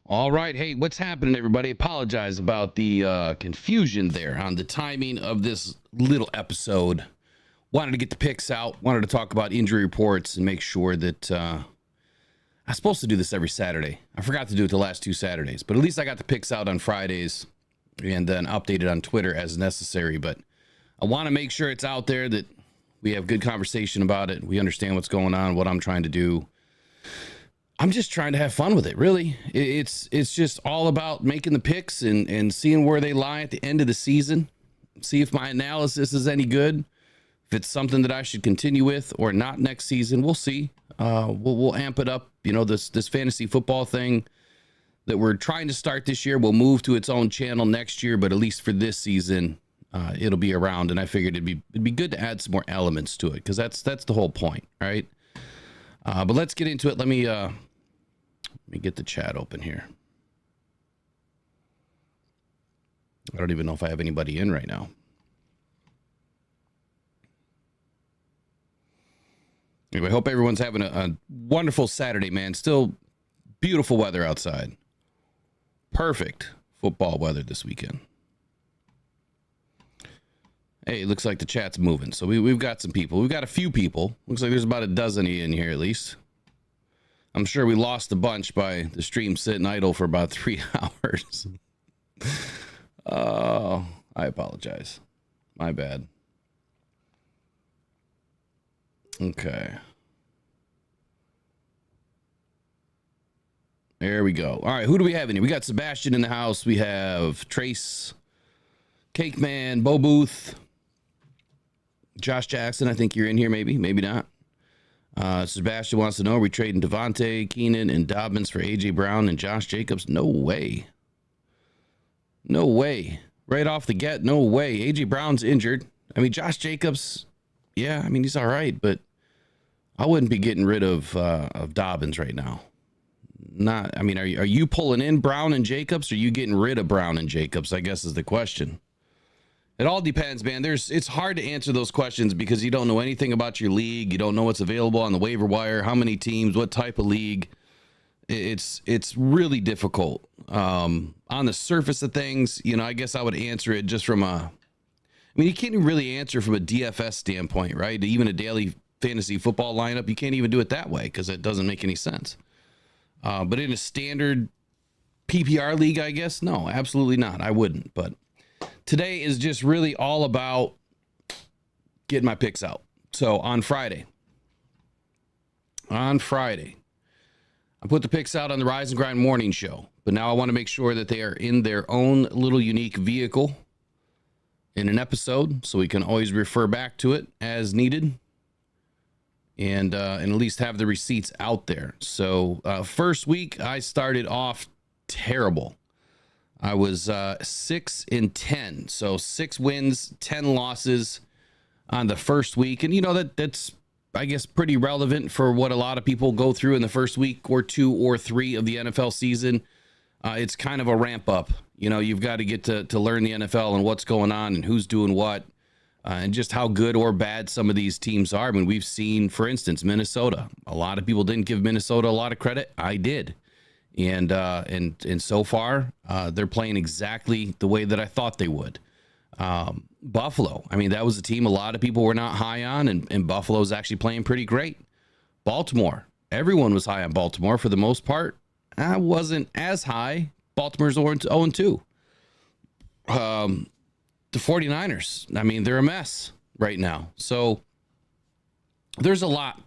All right. Hey, what's happening, everybody? Apologize about the confusion there on the timing of this little episode. Wanted to get the picks out, wanted to talk about injury reports and make sure that I'm supposed to do this every Saturday. I forgot to do it the last two Saturdays, but at least I got the picks out on Fridays and then updated on Twitter as necessary. But I want to make sure it's out there, that we have good conversation about it. We understand what's going on, what I'm trying to do. I'm just trying to have fun with it, really. It's just all about making the picks and seeing where they lie at the end of the season. See if my analysis is any good. If it's something that I should continue with or not next season, we'll see. We'll amp it up. You know, this fantasy football thing that we're trying to start this year will move to its own channel next year, but at least for this season, it'll be around. And I figured it'd be good to add some more elements to it, because that's the whole point, right? But let's get into it. Let me get the chat open here. I don't even know if I have anybody in right now. Anyway, I hope everyone's having a wonderful Saturday, man. Still beautiful weather outside. Perfect football weather this weekend. Hey, it looks like the chat's moving. So we've got some people. We've got a few people. Looks like there's about a dozen in here at least. I'm sure we lost a bunch by the stream sitting idle for about 3 hours. Oh, I apologize. My bad. Okay. There we go. All right, who do we have in here? We got Sebastian in the house. We have Trace, Cake Man, Bo Booth, Josh Jackson. I think you're in here, maybe not. Sebastian wants to know, are we trading Devontae, Keenan, and Dobbins for A.J. Brown and Josh Jacobs? No way. No way. Right off the get, no way. A.J. Brown's injured. I mean, Josh Jacobs, yeah, I mean, he's all right, but I wouldn't be getting rid of Dobbins right now. I mean, are you pulling in Brown and Jacobs, or are you getting rid of Brown and Jacobs, I guess is the question. It all depends, man. It's hard to answer those questions because you don't know anything about your league. You don't know what's available on the waiver wire, how many teams, what type of league. It's really difficult. On the surface of things, you know, I guess I would answer it just from you can't really answer from a DFS standpoint, right? Even a daily fantasy football lineup, you can't even do it that way because it doesn't make any sense. But in a standard PPR league, I guess, no, absolutely not. I wouldn't, but today is just really all about getting my picks out. So on Friday, I put the picks out on the Rise and Grind morning show, but now I want to make sure that they are in their own little unique vehicle in an episode, so we can always refer back to it as needed, and at least have the receipts out there. So first week, I started off terrible. I was 6-10, so 6 wins, 10 losses on the first week. And, you know, that's, I guess, pretty relevant for what a lot of people go through in the first week or 2 or 3 of the NFL season. It's kind of a ramp up. You know, you've got to get to learn the NFL and what's going on and who's doing what, and just how good or bad some of these teams are. I mean, we've seen, for instance, Minnesota. A lot of people didn't give Minnesota a lot of credit. I did. And so far, they're playing exactly the way that I thought they would. Buffalo, I mean, that was a team a lot of people were not high on, and Buffalo's actually playing pretty great. Baltimore, everyone was high on Baltimore for the most part. I wasn't as high. Baltimore's 0-2. The 49ers, I mean, they're a mess right now. So there's a lot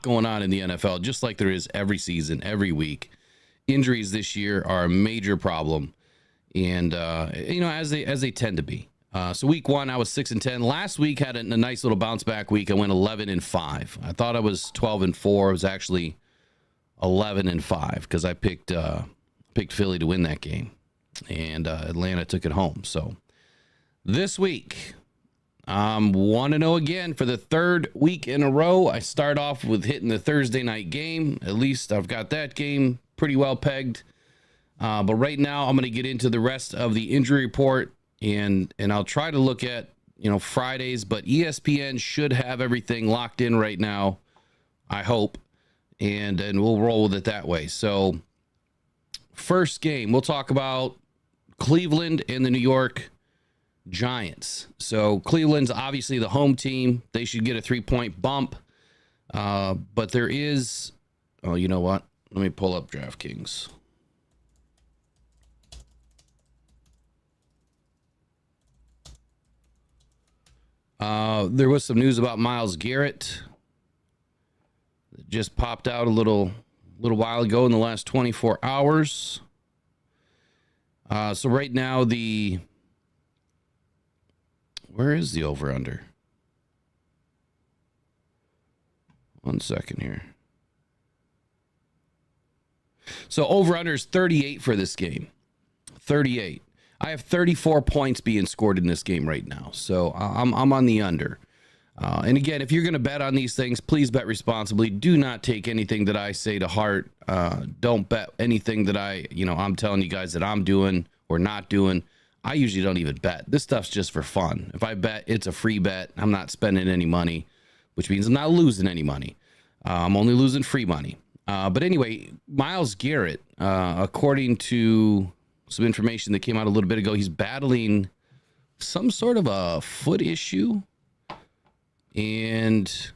going on in the NFL, just like there is every season, every week. Injuries this year are a major problem, and you know, as they tend to be. So week 1, I was 6-10. Last week had a nice little bounce back week. I went 11-5. I thought I was 12-4. I was actually 11-5 because I picked Philly to win that game, and Atlanta took it home. So this week, I'm 1-0 again for the 3rd week in a row. I start off with hitting the Thursday night game. At least I've got that game pretty well pegged. But right now, I'm going to get into the rest of the injury report, and I'll try to look at, you know, Fridays, but ESPN should have everything locked in right now, I hope, and we'll roll with it that way. So first game, we'll talk about Cleveland and the New York Giants. So Cleveland's obviously the home team. They should get a 3-point bump. But there is, oh, you know what? Let me pull up DraftKings. There was some news about Myles Garrett. It just popped out a little while ago in the last 24 hours. So right now where is the over-under? One second here. So over-under is 38 for this game. 38. I have 34 points being scored in this game right now. So I'm on the under. And again, if you're going to bet on these things, please bet responsibly. Do not take anything that I say to heart. Don't bet anything that I'm telling you guys that I'm doing or not doing. I usually don't even bet. This stuff's just for fun. If I bet, it's a free bet. I'm not spending any money, which means I'm not losing any money. I'm only losing free money. But anyway, Myles Garrett, according to some information that came out a little bit ago, he's battling some sort of a foot issue. And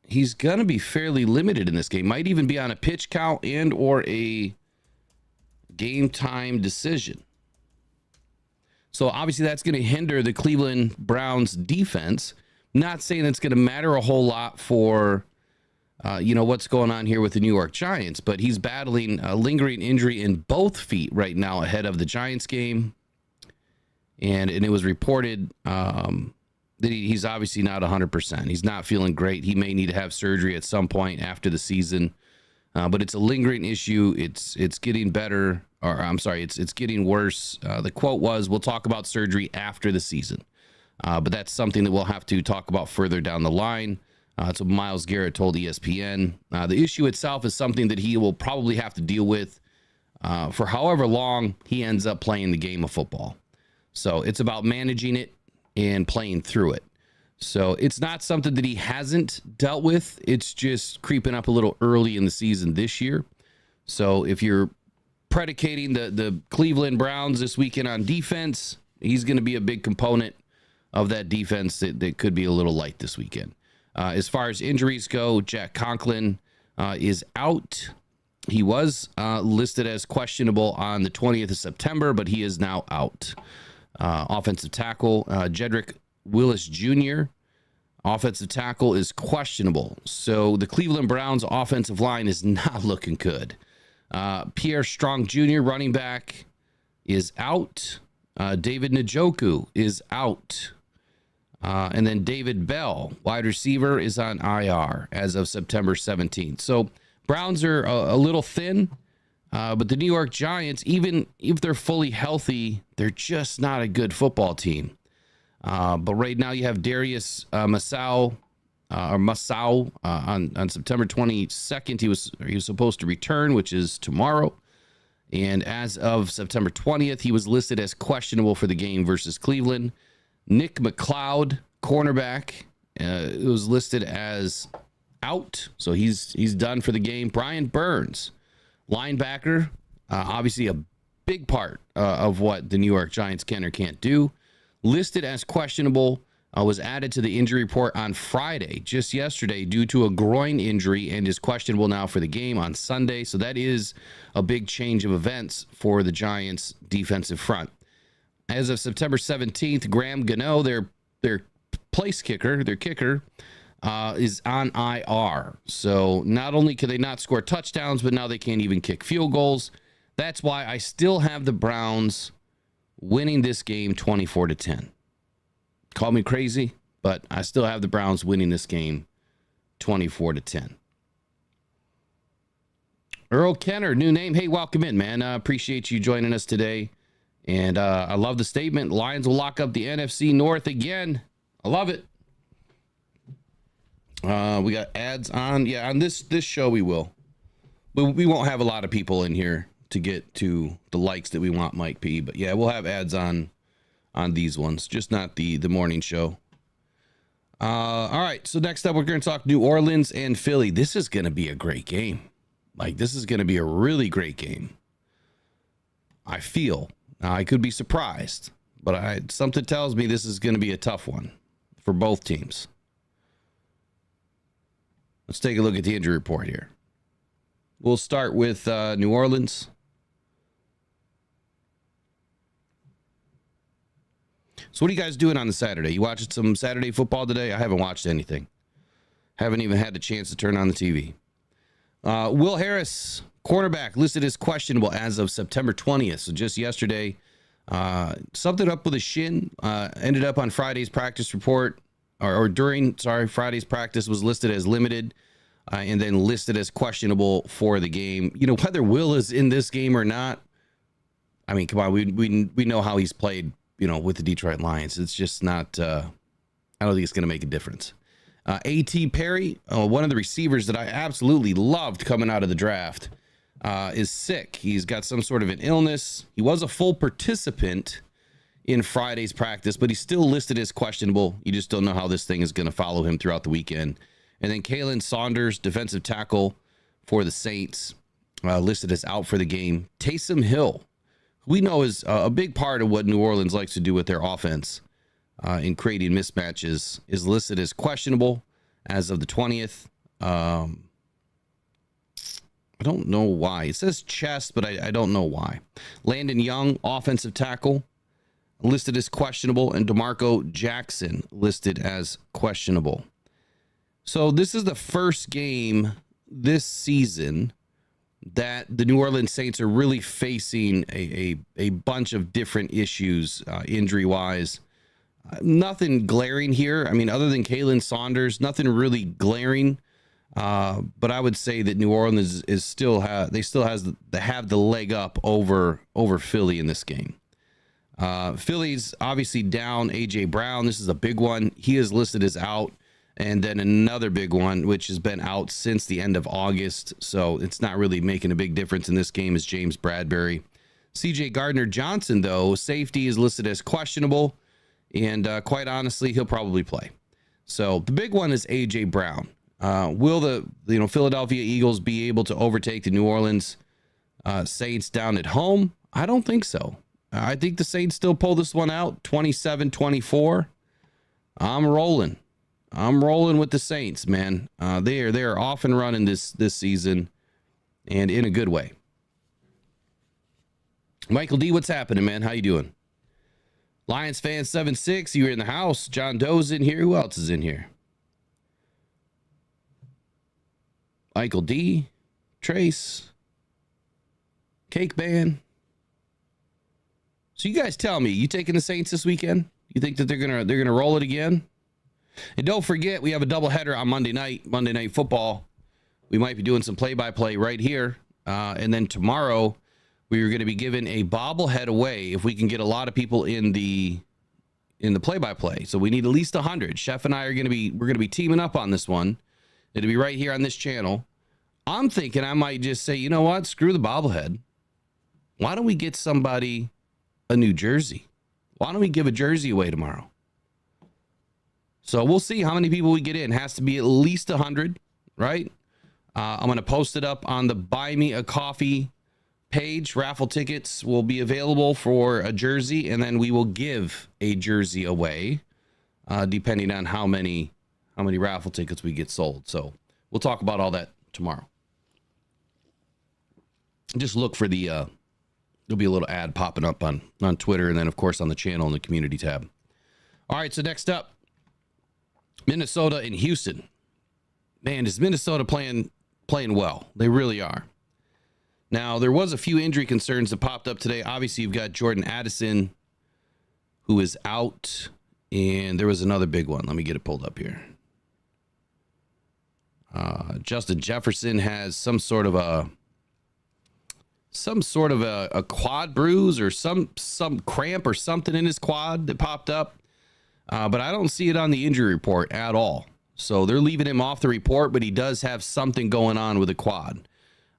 he's going to be fairly limited in this game. Might even be on a pitch count and or a game time decision. So obviously that's going to hinder the Cleveland Browns defense. Not saying it's going to matter a whole lot for, what's going on here with the New York Giants, but he's battling a lingering injury in both feet right now ahead of the Giants game. And it was reported that he's obviously not 100%. He's not feeling great. He may need to have surgery at some point after the season. But it's a lingering issue. It's getting better, or I'm sorry, it's getting worse. The quote was, "We'll talk about surgery after the season." But that's something that we'll have to talk about further down the line. That's what Myles Garrett told ESPN. The issue itself is something that he will probably have to deal with for however long he ends up playing the game of football. So it's about managing it and playing through it. So it's not something that he hasn't dealt with. It's just creeping up a little early in the season this year. So if you're predicating the Cleveland Browns this weekend on defense, he's going to be a big component of that defense that could be a little light this weekend. As far as injuries go, Jack Conklin is out. He was listed as questionable on the 20th of September, but he is now out. Offensive tackle, Jedrick Willis Jr., offensive tackle, is questionable. So the Cleveland Browns offensive line is not looking good. Pierre Strong Jr., running back, is out. David Njoku is out. And then David Bell, wide receiver, is on IR as of September 17th. So Browns are a little thin. But the New York Giants, even if they're fully healthy, they're just not a good football team. But right now you have Darius Masau on September 22nd. He was supposed to return, which is tomorrow. And as of September 20th, he was listed as questionable for the game versus Cleveland. Nick McLeod, cornerback, was listed as out, so he's done for the game. Brian Burns, linebacker, obviously a big part of what the New York Giants can or can't do. Listed as questionable, was added to the injury report on Friday, just yesterday, due to a groin injury, and is questionable now for the game on Sunday. So that is a big change of events for the Giants' defensive front. As of September 17th, Graham Gano, their place kicker, their kicker, is on IR. So not only can they not score touchdowns, but now they can't even kick field goals. That's why I still have the Browns winning this game 24-10. Call me crazy, but I still have the Browns winning this game 24-10. Earl Kenner, new name. Hey, welcome in, man. Appreciate you joining us today. And I love the statement. Lions will lock up the NFC North again. I love it. We got ads on. Yeah, on this show we will. But we won't have a lot of people in here to get to the likes that we want, Mike P. But yeah, we'll have ads on these ones, just not the morning show. All right, so next up we're going to talk New Orleans and Philly. This is going to be a great game. Like, this is going to be a really great game. I feel. Now, I could be surprised, but something tells me this is going to be a tough one for both teams. Let's take a look at the injury report here. We'll start with New Orleans. So what are you guys doing on the Saturday? You watching some Saturday football today? I haven't watched anything. Haven't even had the chance to turn on the TV. Will Harris, cornerback, listed as questionable as of September 20th. So just yesterday, something up with a shin. Ended up on Friday's practice report, Friday's practice was listed as limited, and then listed as questionable for the game. You know, whether Will is in this game or not, I mean, come on, we know how he's played, you know, with the Detroit Lions. It's just not, I don't think it's going to make a difference. A.T. Perry, one of the receivers that I absolutely loved coming out of the draft, is sick. He's got some sort of an illness. He was a full participant in Friday's practice, but he's still listed as questionable. You just don't know how this thing is going to follow him throughout the weekend. And then Kalen Saunders, defensive tackle for the Saints, listed as out for the game. Taysom Hill, who we know is a big part of what New Orleans likes to do with their offense in creating mismatches, is listed as questionable as of the 20th. I don't know why. It says chest, but I don't know why. Landon Young, offensive tackle, listed as questionable, and DeMarco Jackson listed as questionable. So this is the first game this season that the New Orleans Saints are really facing a bunch of different issues injury-wise. Nothing glaring here. I mean, other than Kalen Saunders, nothing really glaring. But I would say that New Orleans is still have the leg up over Philly in this game. Philly's obviously down A.J. Brown. This is a big one. He is listed as out. And then another big one, which has been out since the end of August. So it's not really making a big difference in this game, is James Bradbury. C.J. Gardner-Johnson, though, safety, is listed as questionable. And quite honestly, he'll probably play. So the big one is A.J. Brown. Will the Philadelphia Eagles be able to overtake the New Orleans Saints down at home? I don't think so. I think the Saints still pull this one out, 27-24. I'm rolling with the Saints, man. They are off and running this season, and in a good way. Michael D, what's happening, man? How you doing? Lions fan 76, you're in the house. John Doe's in here. Who else is in here? Michael D, Trace, Cake Band. So you guys tell me, you taking the Saints this weekend? You think that they're gonna roll it again? And don't forget, we have a doubleheader on Monday Night Football. We might be doing some play-by-play right here. And then tomorrow, we are going to be giving a bobblehead away if we can get a lot of people in the play-by-play. So we need at least 100. Chef and I we're going to be teaming up on this one. It'll be right here on this channel. I'm thinking I might just say, you know what? Screw the bobblehead. Why don't we get somebody a new jersey? Why don't we give a jersey away tomorrow? So we'll see how many people we get in. Has to be at least 100, right? I'm going to post it up on the Buy Me a Coffee page. Raffle tickets will be available for a jersey, and then we will give a jersey away, depending on how many raffle tickets we get sold. So we'll talk about all that tomorrow. Just look for there'll be a little ad popping up on Twitter, and then of course on the channel in the community tab. All right, so next up, Minnesota and Houston. Man, is Minnesota playing well? They really are. Now, there was a few injury concerns that popped up today. Obviously, you've got Jordan Addison, who is out, and there was another big one. Let me get it pulled up here. Justin Jefferson has some sort of a quad bruise or some cramp or something in his quad that popped up. But I don't see it on the injury report at all. So they're leaving him off the report, but he does have something going on with a quad.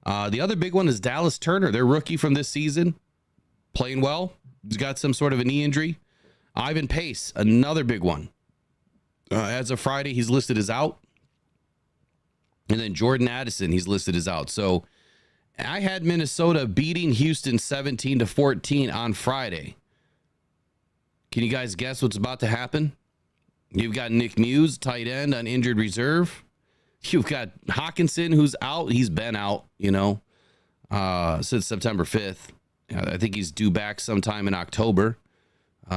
The other big one is Dallas Turner, their rookie from this season, playing well. He's got some sort of a knee injury. Ivan Pace, another big one. As of Friday, he's listed as out. And then Jordan Addison, he's listed as out. So I had Minnesota beating Houston 17-14 on Friday. Can you guys guess what's about to happen? You've got Nick Muse, tight end, on injured reserve. You've got Hawkinson, who's out. He's been out, since September 5th. I think he's due back sometime in October.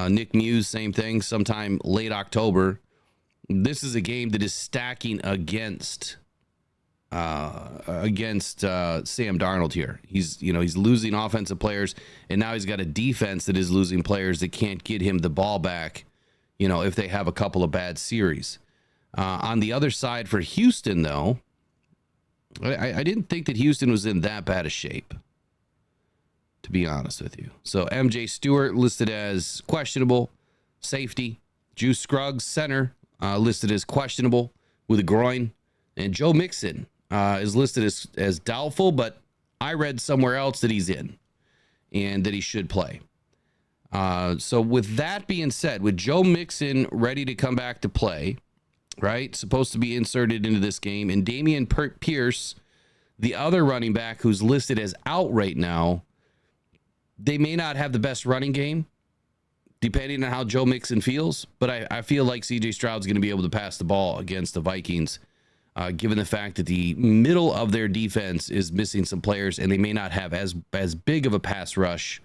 Nick Muse, same thing, sometime late October. This is a game that is stacking against Sam Darnold here. He's losing offensive players, and now he's got a defense that is losing players that can't get him the ball back, if they have a couple of bad series. On the other side for Houston, though, I didn't think that Houston was in that bad a shape, to be honest with you. So MJ Stewart listed as questionable, safety. Juice Scruggs, center, listed as questionable with a groin. And Joe Mixon is listed as doubtful, but I read somewhere else that he's in and that he should play. So with that being said, with Joe Mixon ready to come back to play, right, supposed to be inserted into this game, and Damian Pierce, the other running back who's listed as out right now, they may not have the best running game, depending on how Joe Mixon feels, but I feel like CJ Stroud's going to be able to pass the ball against the Vikings, given the fact that the middle of their defense is missing some players, and they may not have as big of a pass rush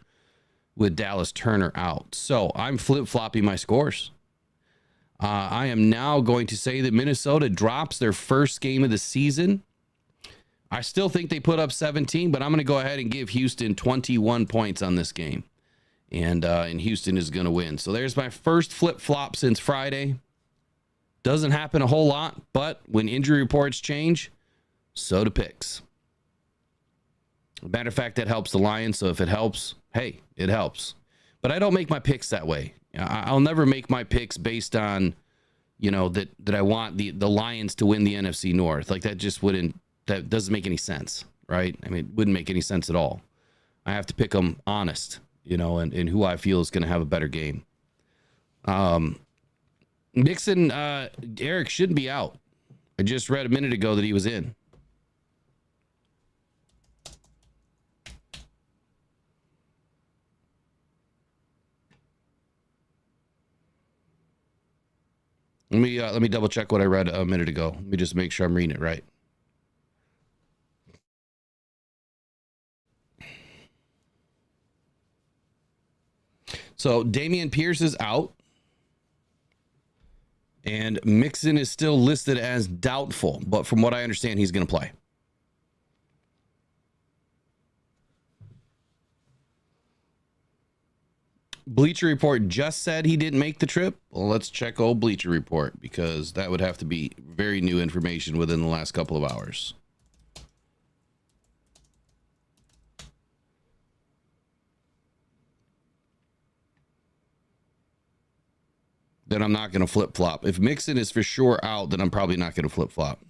with Dallas Turner out. So I'm flip-flopping my scores. I am now going to say that Minnesota drops their first game of the season. I still think they put up 17, but I'm going to go ahead and give Houston 21 points on this game. And Houston is going to win. So there's my first flip-flop since Friday. Doesn't happen a whole lot, but when injury reports change, so do picks. Matter of fact, that helps the Lions, so if it helps, hey, it helps. But I don't make my picks that way. I'll never make my picks based on, that I want the Lions to win the NFC North. Like, that doesn't make any sense, right? I mean, it wouldn't make any sense at all. I have to pick them honest, and who I feel is going to have a better game. Nixon, Eric shouldn't be out. I just read a minute ago that he was in. Let me double check what I read a minute ago. Let me just make sure I'm reading it right. So Damian Pierce is out, and Mixon is still listed as doubtful, but from what I understand, he's going to play. Bleacher Report just said he didn't make the trip. Well, let's check old Bleacher Report, because that would have to be very new information within the last couple of hours. Then I'm not going to flip-flop. If Mixon is for sure out, then I'm probably not going to flip-flop.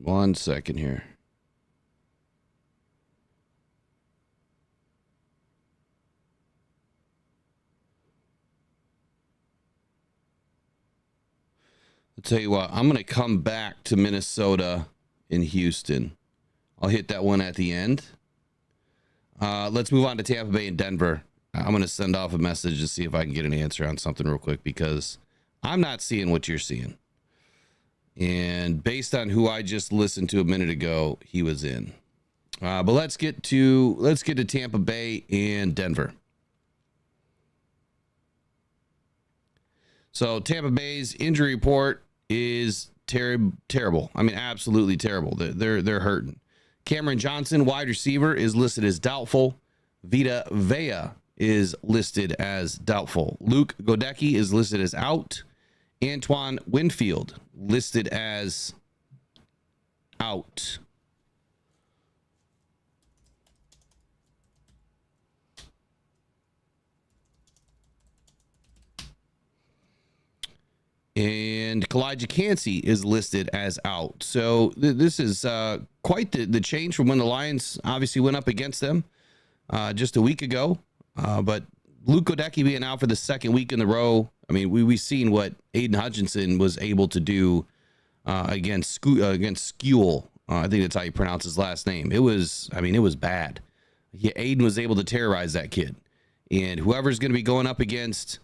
One second here. I'll tell you what, I'm going to come back to Minnesota and Houston. I'll hit that one at the end. Let's move on to Tampa Bay and Denver. I'm going to send off a message to see if I can get an answer on something real quick, because I'm not seeing what you're seeing. And based on who I just listened to a minute ago, he was in. But let's get to Tampa Bay and Denver. So Tampa Bay's injury report is terrible. I mean, absolutely terrible. They're hurting. Cameron Johnson, wide receiver, is listed as doubtful. Vita Vea is listed as doubtful. Luke Godecki is listed as out. Antoine Winfield listed as out. And and Kalijah Cansey is listed as out. So this is quite the change from when the Lions obviously went up against them just a week ago. But Luke Goedeke being out for the second week in a row. I mean, we've seen what Aiden Hutchinson was able to do against Skule. I think that's how you pronounce his last name. It was bad. Aiden was able to terrorize that kid. And whoever's going to be going up against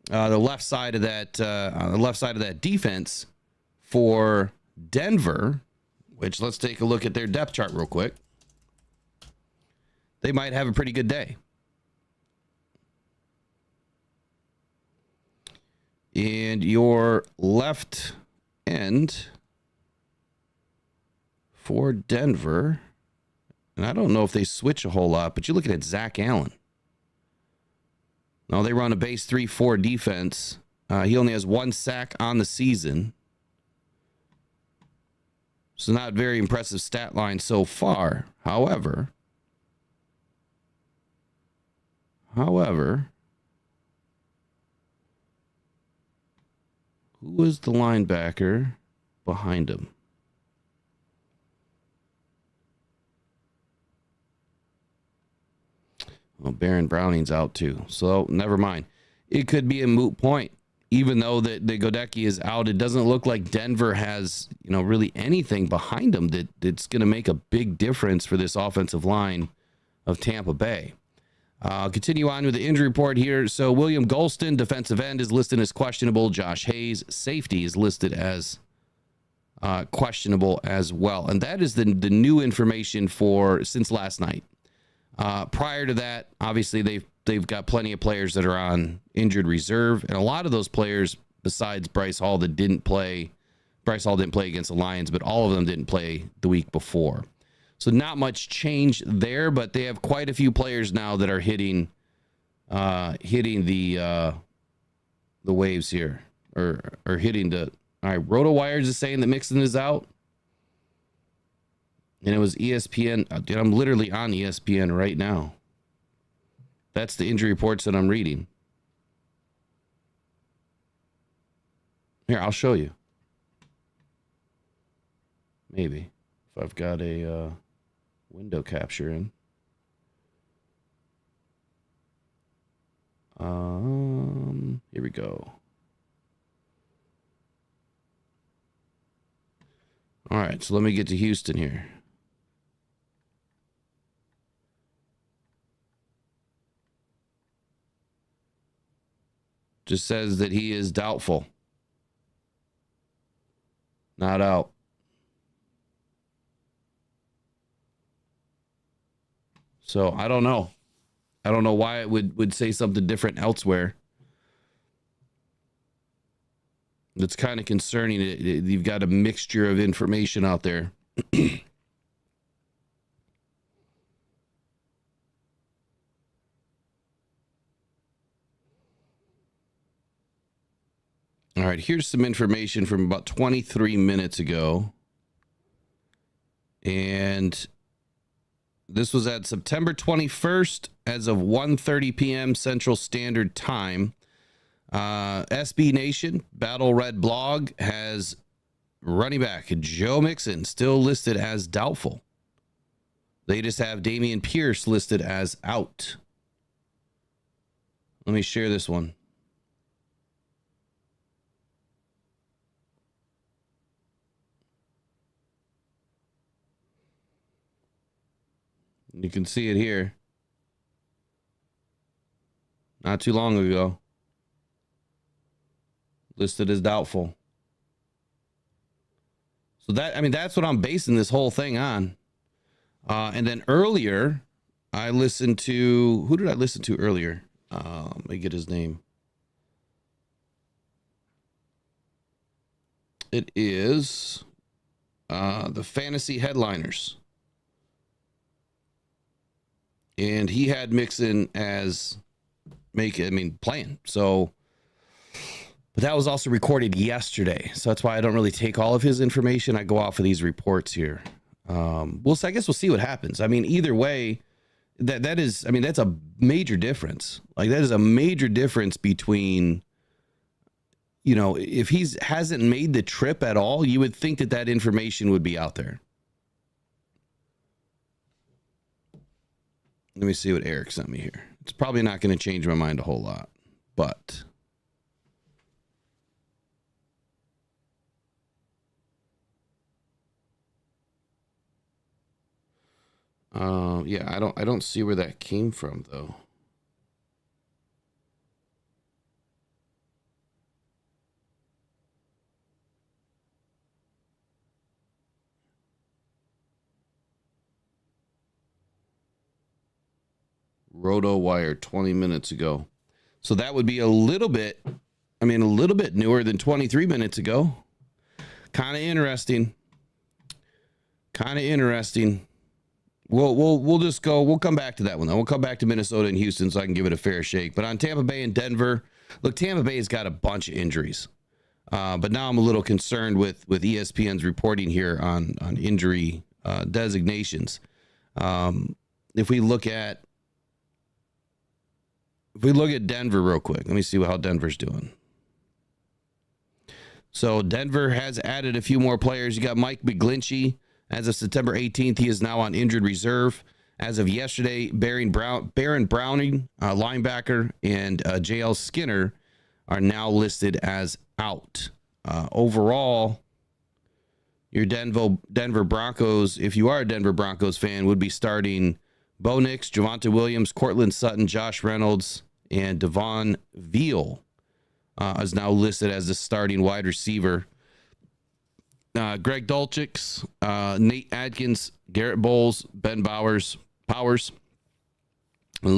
the left side of that defense for Denver, which let's take a look at their depth chart real quick. They might have a pretty good day. And your left end for Denver, and I don't know if they switch a whole lot, but you're looking at Zach Allen. No, they run a base 3-4 defense. He only has 1 sack on the season. So not a very impressive stat line so far. However, who is the linebacker behind him? Well, Baron Browning's out too, so never mind. It could be a moot point. Even though the Goedeke is out, it doesn't look like Denver has, really anything behind them that's going to make a big difference for this offensive line of Tampa Bay. I'll continue on with the injury report here. So William Golston, defensive end, is listed as questionable. Josh Hayes, safety, is listed as questionable as well. And that is the new information since last night. Prior to that, obviously they've got plenty of players that are on injured reserve, and a lot of those players, besides Bryce Hall, didn't play against the Lions, but all of them didn't play the week before. So not much change there, but they have quite a few players now that are hitting the waves here, or hitting the. All right, RotoWires is saying that Mixon is out. And it was ESPN. Dude, I'm literally on ESPN right now. That's the injury reports that I'm reading. Here, I'll show you. Maybe. If I've got a window capture in. Here we go. All right, so let me get to Houston here. Just says that he is doubtful. Not out. So I don't know. I don't know why it would say something different elsewhere. It's kind of concerning. You've got a mixture of information out there. All right, here's some information from about 23 minutes ago. And this was at September 21st as of 1:30 p.m. Central Standard Time. SB Nation, Battle Red Blog, has running back Joe Mixon still listed as doubtful. They just have Dameon Pierce listed as out. Let me share this one. You can see it here. Not too long ago. Listed as doubtful. So that's what I'm basing this whole thing on. And then earlier, I listened to, who did I listen to earlier? Let me get his name. It is the Fantasy Headliners. And he had Mixon as playing. So, but that was also recorded yesterday. So that's why I don't really take all of his information. I go off of these reports here. I guess we'll see what happens. Either way, that's a major difference. Like, that is a major difference between, if he's hasn't made the trip at all, you would think that information would be out there. Let me see what Eric sent me here. It's probably not going to change my mind a whole lot, but yeah, I don't see where that came from though. RotoWire 20 minutes ago. So that would be a little bit newer than 23 minutes ago. Kind of interesting. We'll just go. We'll come back to that one though. We'll come back to Minnesota and Houston so I can give it a fair shake. But on Tampa Bay and Denver, look, Tampa Bay has got a bunch of injuries. But now I'm a little concerned with ESPN's reporting here on injury designations. If we look at Denver real quick, let me see how Denver's doing. So Denver has added a few more players. You got Mike McGlinchey. As of September 18th, he is now on injured reserve. As of yesterday, Baron Browning, linebacker, and J.L. Skinner are now listed as out. Overall, your Denver Broncos, if you are a Denver Broncos fan, would be starting Bo Nix, Javonte Williams, Cortland Sutton, Josh Reynolds, and Devon Veal is now listed as the starting wide receiver. Greg Dulcich, Nate Adkins, Garrett Bowles, Ben Powers, and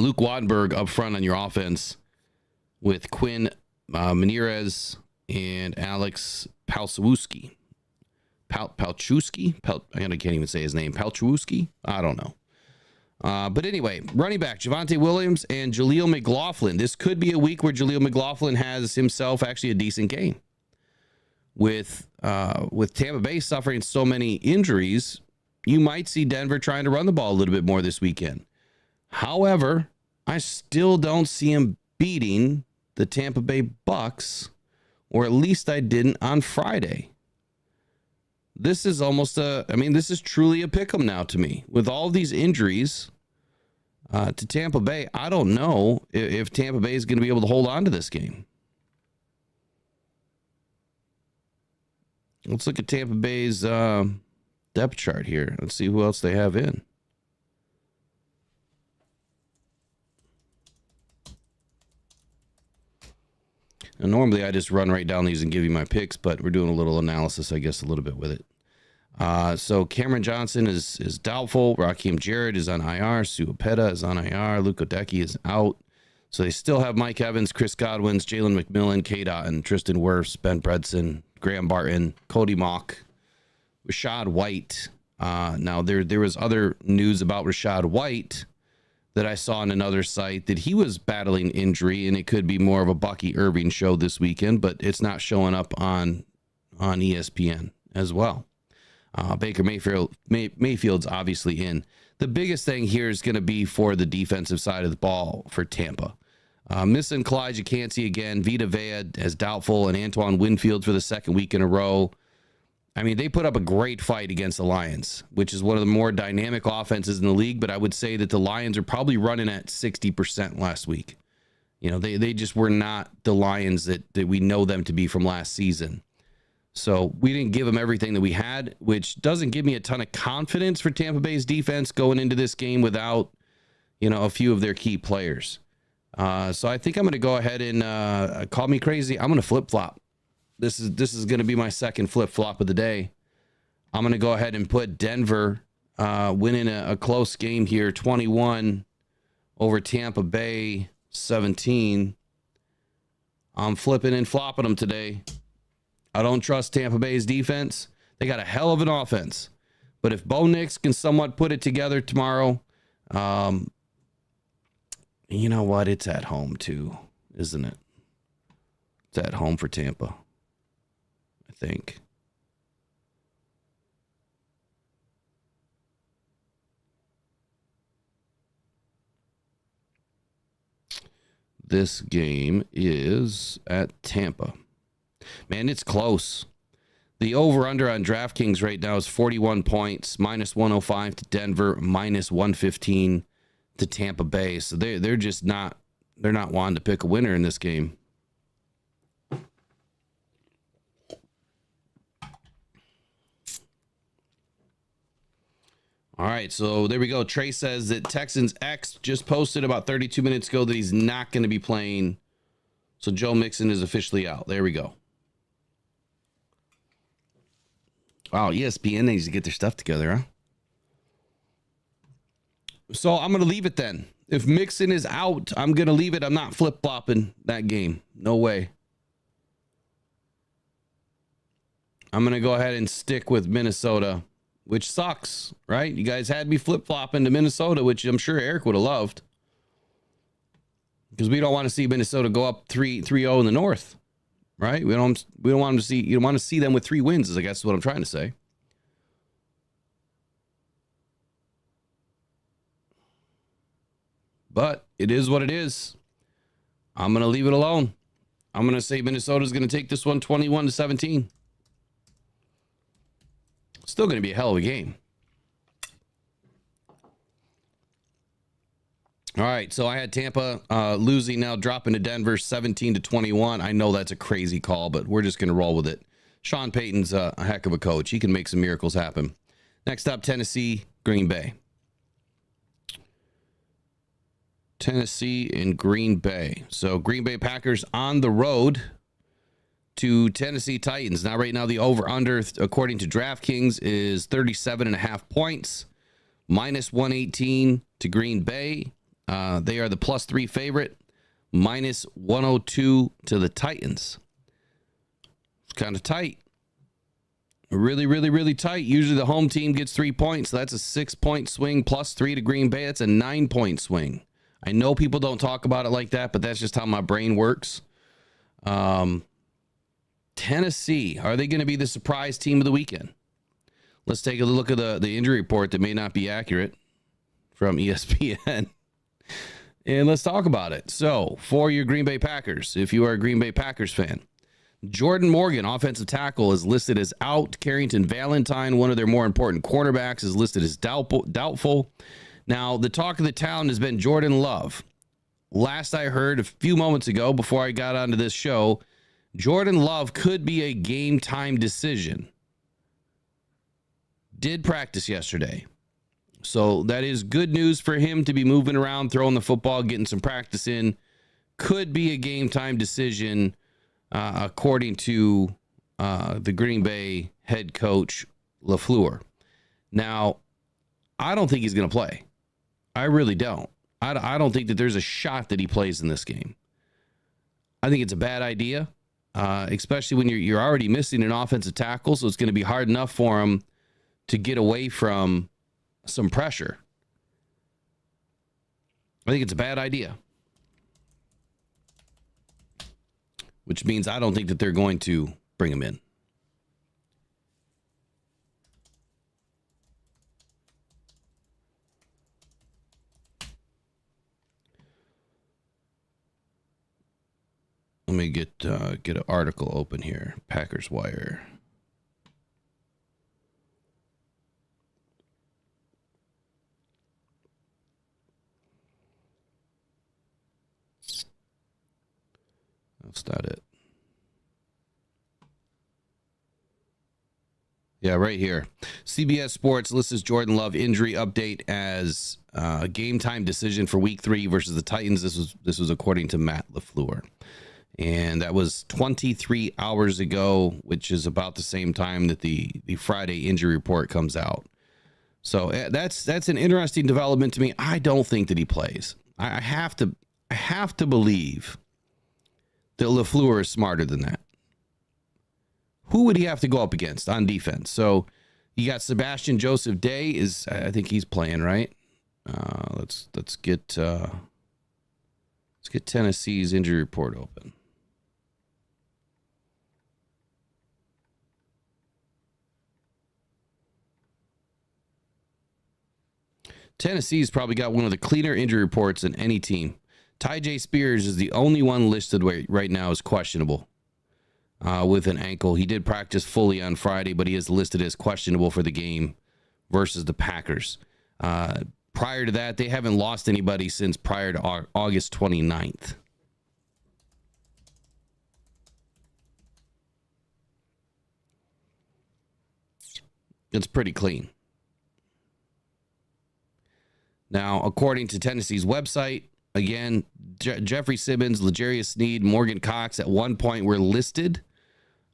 Luke Wattenberg up front on your offense with Quinn Menierez and Alex Palczewski. Palczewski? I can't even say his name. Palczewski? I don't know. But anyway, running back Javonte Williams and Jaleel McLaughlin. This could be a week where Jaleel McLaughlin has himself actually a decent game. With Tampa Bay suffering so many injuries, you might see Denver trying to run the ball a little bit more this weekend. However, I still don't see him beating the Tampa Bay Bucs, or at least I didn't on Friday. This is this is truly a pick'em now to me. With all these injuries to Tampa Bay, I don't know if Tampa Bay is going to be able to hold on to this game. Let's look at Tampa Bay's depth chart here. Let's see who else they have in. And normally I just run right down these and give you my picks, but we're doing a little analysis, I guess, a little bit with it. So Cameron Johnson is doubtful. Raheem Jarrett is on IR. Suapeta is on IR. Luke Odecki is out. So they still have Mike Evans, Chris Godwins, Jalen McMillan, K-Dot, and Tristan Wirfs, Ben Bredson, Graham Barton, Cody Mock, Rashad White. Now, there was other news about Rashad White that I saw on another site that he was battling injury, and it could be more of a Bucky Irving show this weekend, but it's not showing up on ESPN as well. Baker Mayfield's obviously in. The biggest thing here is going to be for the defensive side of the ball for Tampa. Missing Kalijah Cansey again, Vita Vea as doubtful, and Antoine Winfield for the second week in a row. I mean, they put up a great fight against the Lions, which is one of the more dynamic offenses in the league, but I would say that the Lions are probably running at 60% last week. They just were not the Lions that we know them to be from last season. So we didn't give them everything that we had, which doesn't give me a ton of confidence for Tampa Bay's defense going into this game without, a few of their key players. So I think I'm going to go ahead and call me crazy. I'm going to flip-flop. This is going to be my second flip-flop of the day. I'm going to go ahead and put Denver winning a close game here, 21 over Tampa Bay, 17. I'm flipping and flopping them today. I don't trust Tampa Bay's defense. They got a hell of an offense. But if Bo Nix can somewhat put it together tomorrow, you know what? It's at home too, isn't it? It's at home for Tampa, I think. This game is at Tampa. Man, it's close. The over-under on DraftKings right now is 41 points, minus 105 to Denver, minus 115 to Tampa Bay. So they're just not wanting to pick a winner in this game. All right, so there we go. Trey says that Texans X just posted about 32 minutes ago that he's not going to be playing. So Joe Mixon is officially out. There we go. Wow, ESPN needs to get their stuff together, huh? So I'm going to leave it then. If Mixon is out, I'm going to leave it. I'm not flip-flopping that game. No way. I'm going to go ahead and stick with Minnesota, which sucks, right? You guys had me flip-flopping to Minnesota, which I'm sure Eric would have loved. Because we don't want to see Minnesota go up 3-0 in the North, right? We don't want them to see, you don't want to see them with 3 wins, I guess is what I'm trying to say. But it is what it is. I'm going to leave it alone. I'm going to say Minnesota's going to take this one 21-17. Still going to be a hell of a game. All right, so I had Tampa losing, now dropping to Denver 17-21. I know that's a crazy call, but we're just going to roll with it. Sean Payton's a heck of a coach. He can make some miracles happen. Next up, Tennessee, Green Bay. Tennessee and Green Bay. So Green Bay Packers on the road to Tennessee Titans. Now, right now, the over-under, according to DraftKings, is 37.5 points, minus 118 to Green Bay. They are the +3 favorite, minus 102 to the Titans. It's kind of tight. Really, really, really tight. Usually the home team gets 3 points. So that's a 6-point swing, +3 to Green Bay. That's a 9-point swing. I know people don't talk about it like that, but that's just how my brain works. Tennessee, are they going to be the surprise team of the weekend? Let's take a look at the injury report that may not be accurate from ESPN. And let's talk about it. So, for your Green Bay Packers, if you are a Green Bay Packers fan, Jordan Morgan, offensive tackle, is listed as out. Carrington Valentine, one of their more important cornerbacks, is listed as doubtful. Now, the talk of the town has been Jordan Love. Last I heard a few moments ago, before I got onto this show, Jordan Love could be a game time decision. Did practice yesterday. So that is good news for him to be moving around, throwing the football, getting some practice in. Could be a game time decision, according to the Green Bay head coach, LaFleur. Now, I don't think he's going to play. I really don't. I don't think that there's a shot that he plays in this game. I think it's a bad idea, especially when you're already missing an offensive tackle, so it's going to be hard enough for him to get away from some pressure. I think it's a bad idea. Which means I don't think that they're going to bring him in. Let me get an article open here. Packers Wire. That's not it. Yeah, right here. CBS Sports lists Jordan Love injury update as game time decision for Week 3 versus the Titans. This was according to Matt LaFleur, and that was 23 hours ago, which is about the same time that the Friday injury report comes out. So that's an interesting development to me. I don't think that he plays. I have to believe that LaFleur is smarter than that. Who would he have to go up against on defense? So you got Sebastian Joseph Day I think he's playing, right? Let's get Tennessee's injury report open. Tennessee's probably got one of the cleaner injury reports than any team. Ty J. Spears is the only one listed right now as questionable. with an ankle. He did practice fully on Friday, but he is listed as questionable for the game versus the Packers. Prior to that, they haven't lost anybody since prior to August 29th. It's pretty clean. Now, according to Tennessee's website, again, Jeffrey Simmons, L'Jarius Sneed, Morgan Cox at one point were listed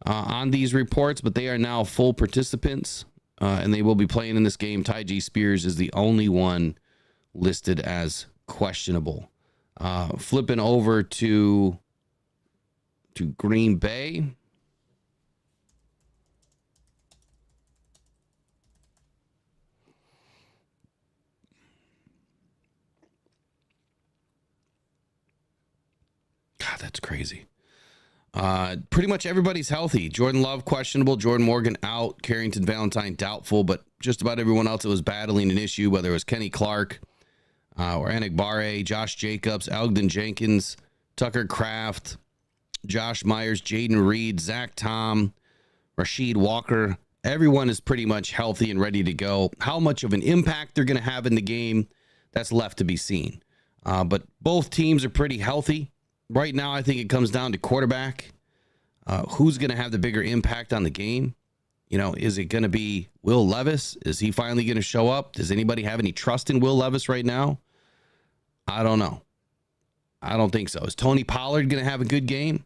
on these reports, but they are now full participants, and they will be playing in this game. Tyjae Spears is the only one listed as questionable. Flipping over to Green Bay. God, that's crazy. Pretty much everybody's healthy. Jordan Love, questionable. Jordan Morgan out. Carrington Valentine, doubtful. But just about everyone else that was battling an issue, whether it was Kenny Clark or Anik Barre, Josh Jacobs, Ogden Jenkins, Tucker Kraft, Josh Myers, Jaden Reed, Zach Tom, Rashid Walker. Everyone is pretty much healthy and ready to go. How much of an impact they're going to have in the game, that's left to be seen. But both teams are pretty healthy. Right now, I think it comes down to quarterback. Who's going to have the bigger impact on the game? You know, is it going to be Will Levis? Is he finally going to show up? Does anybody have any trust in Will Levis right now? I don't know. I don't think so. Is Tony Pollard going to have a good game?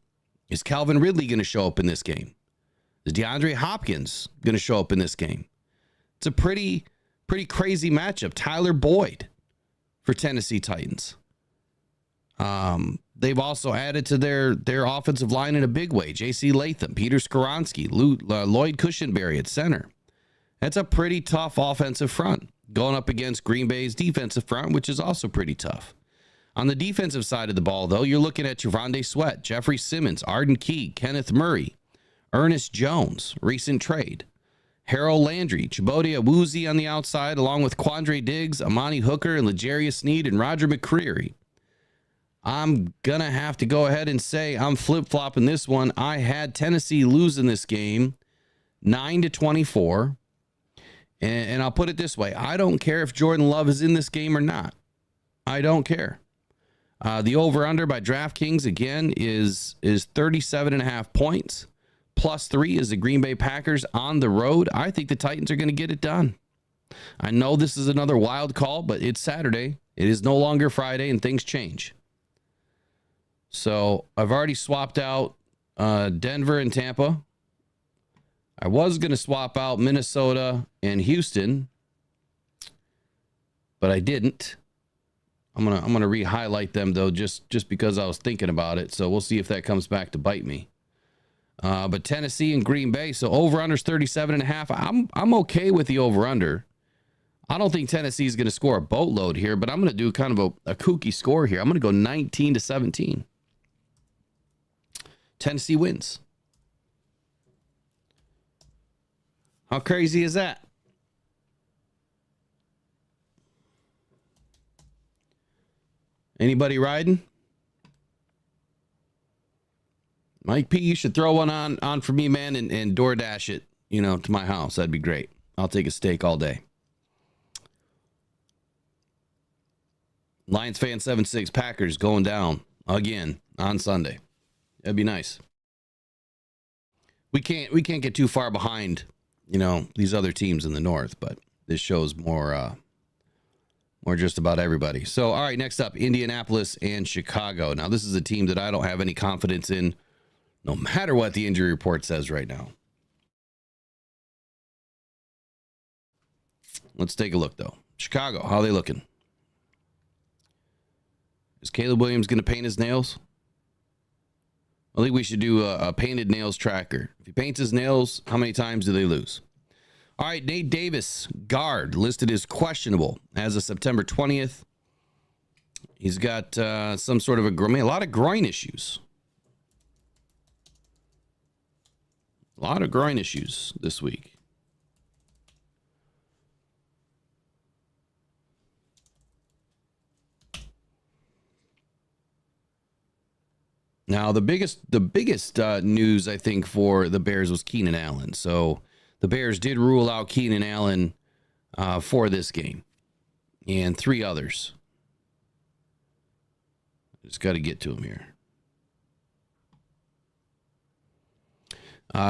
Is Calvin Ridley going to show up in this game? Is DeAndre Hopkins going to show up in this game? It's a pretty crazy matchup. Tyler Boyd for Tennessee Titans. They've also added to their offensive line in a big way. J.C. Latham, Peter Skoronski, Lloyd Cushenberry at center. That's a pretty tough offensive front going up against Green Bay's defensive front, which is also pretty tough. On the defensive side of the ball, though, you're looking at Javonte Sweat, Jeffrey Simmons, Arden Key, Kenneth Murray, Ernest Jones, recent trade, Harold Landry, Chibodi Awuzie on the outside, along with Quandre Diggs, Amani Hooker, and L'Jarius Sneed and Roger McCreary. I'm going to have to go ahead and say I'm flip-flopping this one. I had Tennessee losing this game 9-24. And I'll put it this way. I don't care if Jordan Love is in this game or not. I don't care. The over-under by DraftKings, again, is 37.5 points. +3 is the Green Bay Packers on the road. I think the Titans are going to get it done. I know this is another wild call, but it's Saturday. It is no longer Friday, and things change. So I've already swapped out Denver and Tampa. I was going to swap out Minnesota and Houston, but I didn't. I'm gonna re-highlight them though, just because I was thinking about it. So we'll see if that comes back to bite me. But Tennessee and Green Bay. So over/under's 37.5. I'm okay with the over/under. I don't think Tennessee is going to score a boatload here, but I'm going to do kind of a kooky score here. I'm going to go 19-17. Tennessee wins. How crazy is that? Anybody riding? Mike P, you should throw one on for me, man, and DoorDash it, to my house. That'd be great. I'll take a steak all day. Lions fan 7-6, Packers going down again on Sunday. That'd be nice. We can't get too far behind, these other teams in the North, but this shows more just about everybody. So, all right, next up, Indianapolis and Chicago. Now, this is a team that I don't have any confidence in, no matter what the injury report says right now. Let's take a look, though. Chicago, how are they looking? Is Caleb Williams going to paint his nails? I think we should do a painted nails tracker. If he paints his nails, how many times do they lose? All right, Nate Davis, guard, listed as questionable as of September 20th. He's got some sort of a lot of groin issues. A lot of groin issues this week. Now, the biggest news, I think, for the Bears was Keenan Allen. So the Bears did rule out Keenan Allen for this game and 3 others. Just got to get to him here.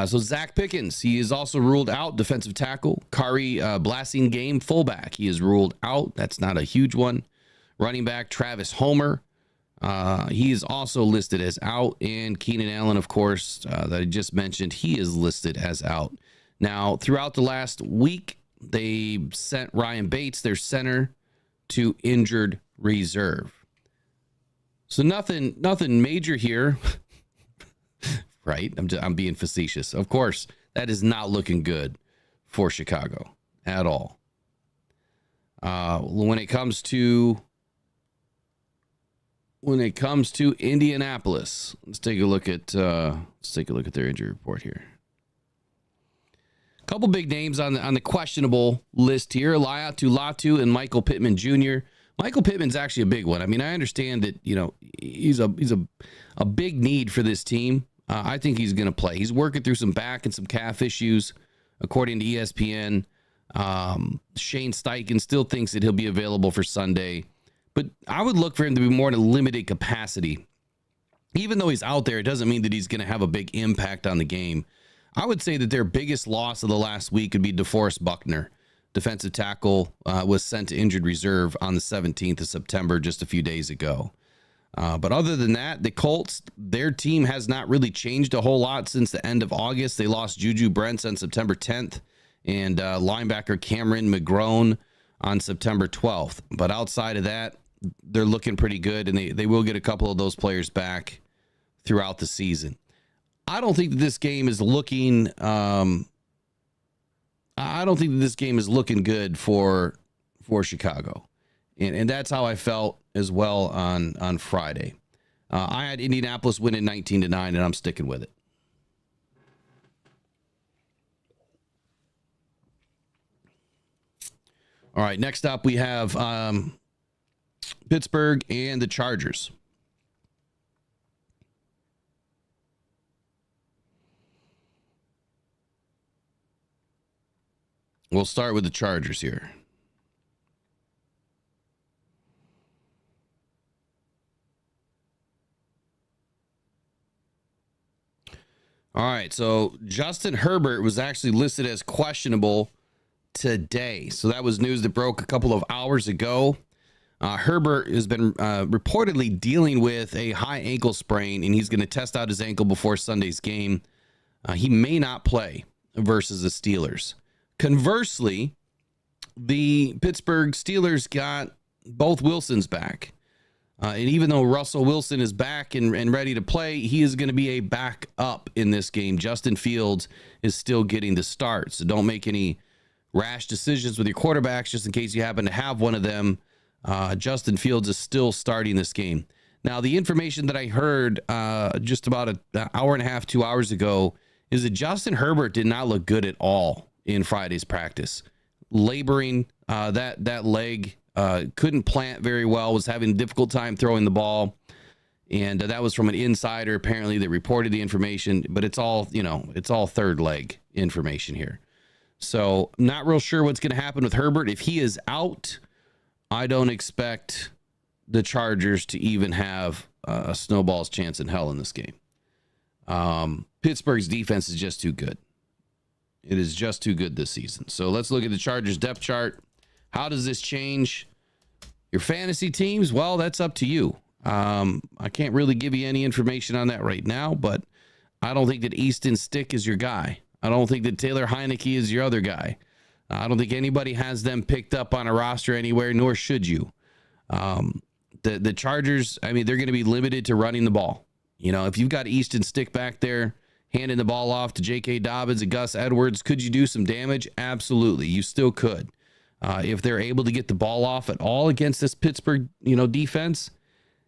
So Zach Pickens, he is also ruled out, defensive tackle. Kari Blasingame, fullback, he is ruled out. That's not a huge one. Running back Travis Homer, he is also listed as out. And Keenan Allen, of course, that I just mentioned, he is listed as out. Now, throughout the last week, they sent Ryan Bates, their center, to injured reserve. So nothing major here. Right? I'm being facetious. Of course, that is not looking good for Chicago at all. When it comes to Indianapolis, let's take a look at their injury report here. A couple big names on the questionable list here: Laiatu Latu and Michael Pittman Jr. Michael Pittman's actually a big one. I mean, I understand that, he's a big need for this team. I think he's going to play. He's working through some back and some calf issues, according to ESPN. Shane Steichen still thinks that he'll be available for Sunday, but I would look for him to be more in a limited capacity. Even though he's out there, it doesn't mean that he's going to have a big impact on the game. I would say that their biggest loss of the last week would be DeForest Buckner. Defensive tackle was sent to injured reserve on the 17th of September, just a few days ago. But other than that, the Colts, their team has not really changed a whole lot since the end of August. They lost Juju Brents on September 10th and linebacker Cameron McGrone on September 12th. But outside of that, they're looking pretty good, and they will get a couple of those players back throughout the season. I don't think that this game is looking good for Chicago. And that's how I felt as well on Friday. I had Indianapolis winning 19-9, and I'm sticking with it. All right, next up we have Pittsburgh and the Chargers. We'll start with the Chargers here. All right, so Justin Herbert was actually listed as questionable today. So that was news that broke a couple of hours ago. Herbert has been reportedly dealing with a high ankle sprain, and he's going to test out his ankle before Sunday's game. He may not play versus the Steelers. Conversely, the Pittsburgh Steelers got both Wilsons back. And even though Russell Wilson is back and ready to play, he is going to be a backup in this game. Justin Fields is still getting the start. So don't make any rash decisions with your quarterbacks just in case you happen to have one of them. Justin Fields is still starting this game. Now, the information that I heard just about an hour and a half, 2 hours ago, is that Justin Herbert did not look good at all in Friday's practice. Laboring that leg, couldn't plant very well, was having a difficult time throwing the ball. And that was from an insider, apparently, that reported the information. But it's all, it's all third leg information here. So not real sure what's going to happen with Herbert. If he is out, I don't expect the Chargers to even have a snowball's chance in hell in this game. Pittsburgh's defense is just too good. It is just too good this season. So let's look at the Chargers depth chart. How does this change your fantasy teams? Well, that's up to you. I can't really give you any information on that right now, but I don't think that Easton Stick is your guy. I don't think that Taylor Heineke is your other guy. I don't think anybody has them picked up on a roster anywhere, nor should you. The Chargers, I mean, they're going to be limited to running the ball. If you've got Easton Stick back there handing the ball off to J.K. Dobbins and Gus Edwards, could you do some damage? Absolutely. You still could. If they're able to get the ball off at all against this Pittsburgh, defense,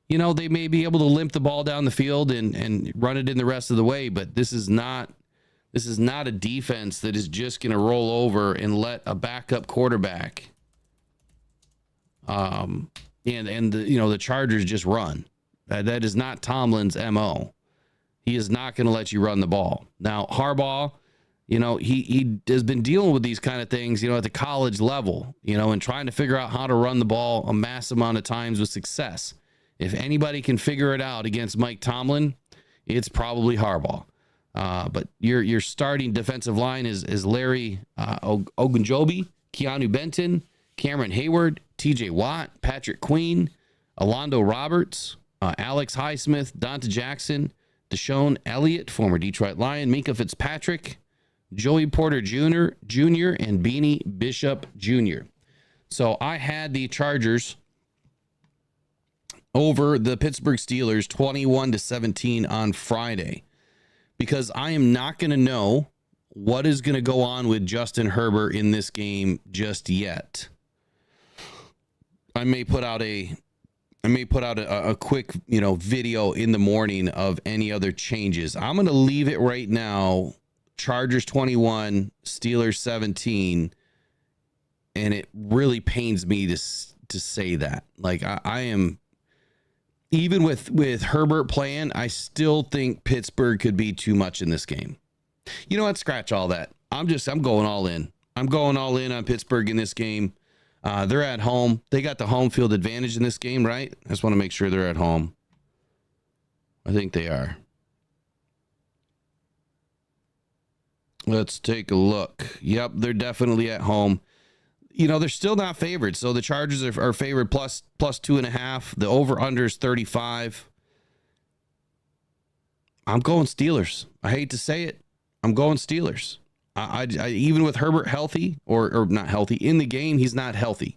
they may be able to limp the ball down the field and run it in the rest of the way. But this is not a defense that is just going to roll over and let a backup quarterback, and the Chargers just run. That is not Tomlin's MO. He is not going to let you run the ball. Now, Harbaugh, he has been dealing with these kind of things, at the college level, and trying to figure out how to run the ball a mass amount of times with success. If anybody can figure it out against Mike Tomlin, it's probably Harbaugh. But your starting defensive line is Larry Ogunjobi, Keanu Benton, Cameron Hayward, TJ Watt, Patrick Queen, Alondo Roberts, Alex Highsmith, Donta Jackson, Deshaun Elliott, former Detroit Lion, Minka Fitzpatrick, Joey Porter Jr., and Beanie Bishop Jr. So I had the Chargers over the Pittsburgh Steelers 21-17 on Friday because I am not going to know what is going to go on with Justin Herbert in this game just yet. I may put out a quick, video in the morning of any other changes. I'm going to leave it right now. Chargers 21, Steelers 17. And it really pains me to say that. Like I am, even with Herbert playing, I still think Pittsburgh could be too much in this game. You know what? Scratch all that. I'm going all in. I'm going all in on Pittsburgh in this game. They're at home. They got the home field advantage in this game, right? I just want to make sure they're at home. I think they are. Let's take a look. Yep, they're definitely at home. They're still not favored. So the Chargers are favored plus 2.5. The over-under is 35. I'm going Steelers. I hate to say it. I'm going Steelers. I even with Herbert healthy or not healthy in the game, he's not healthy.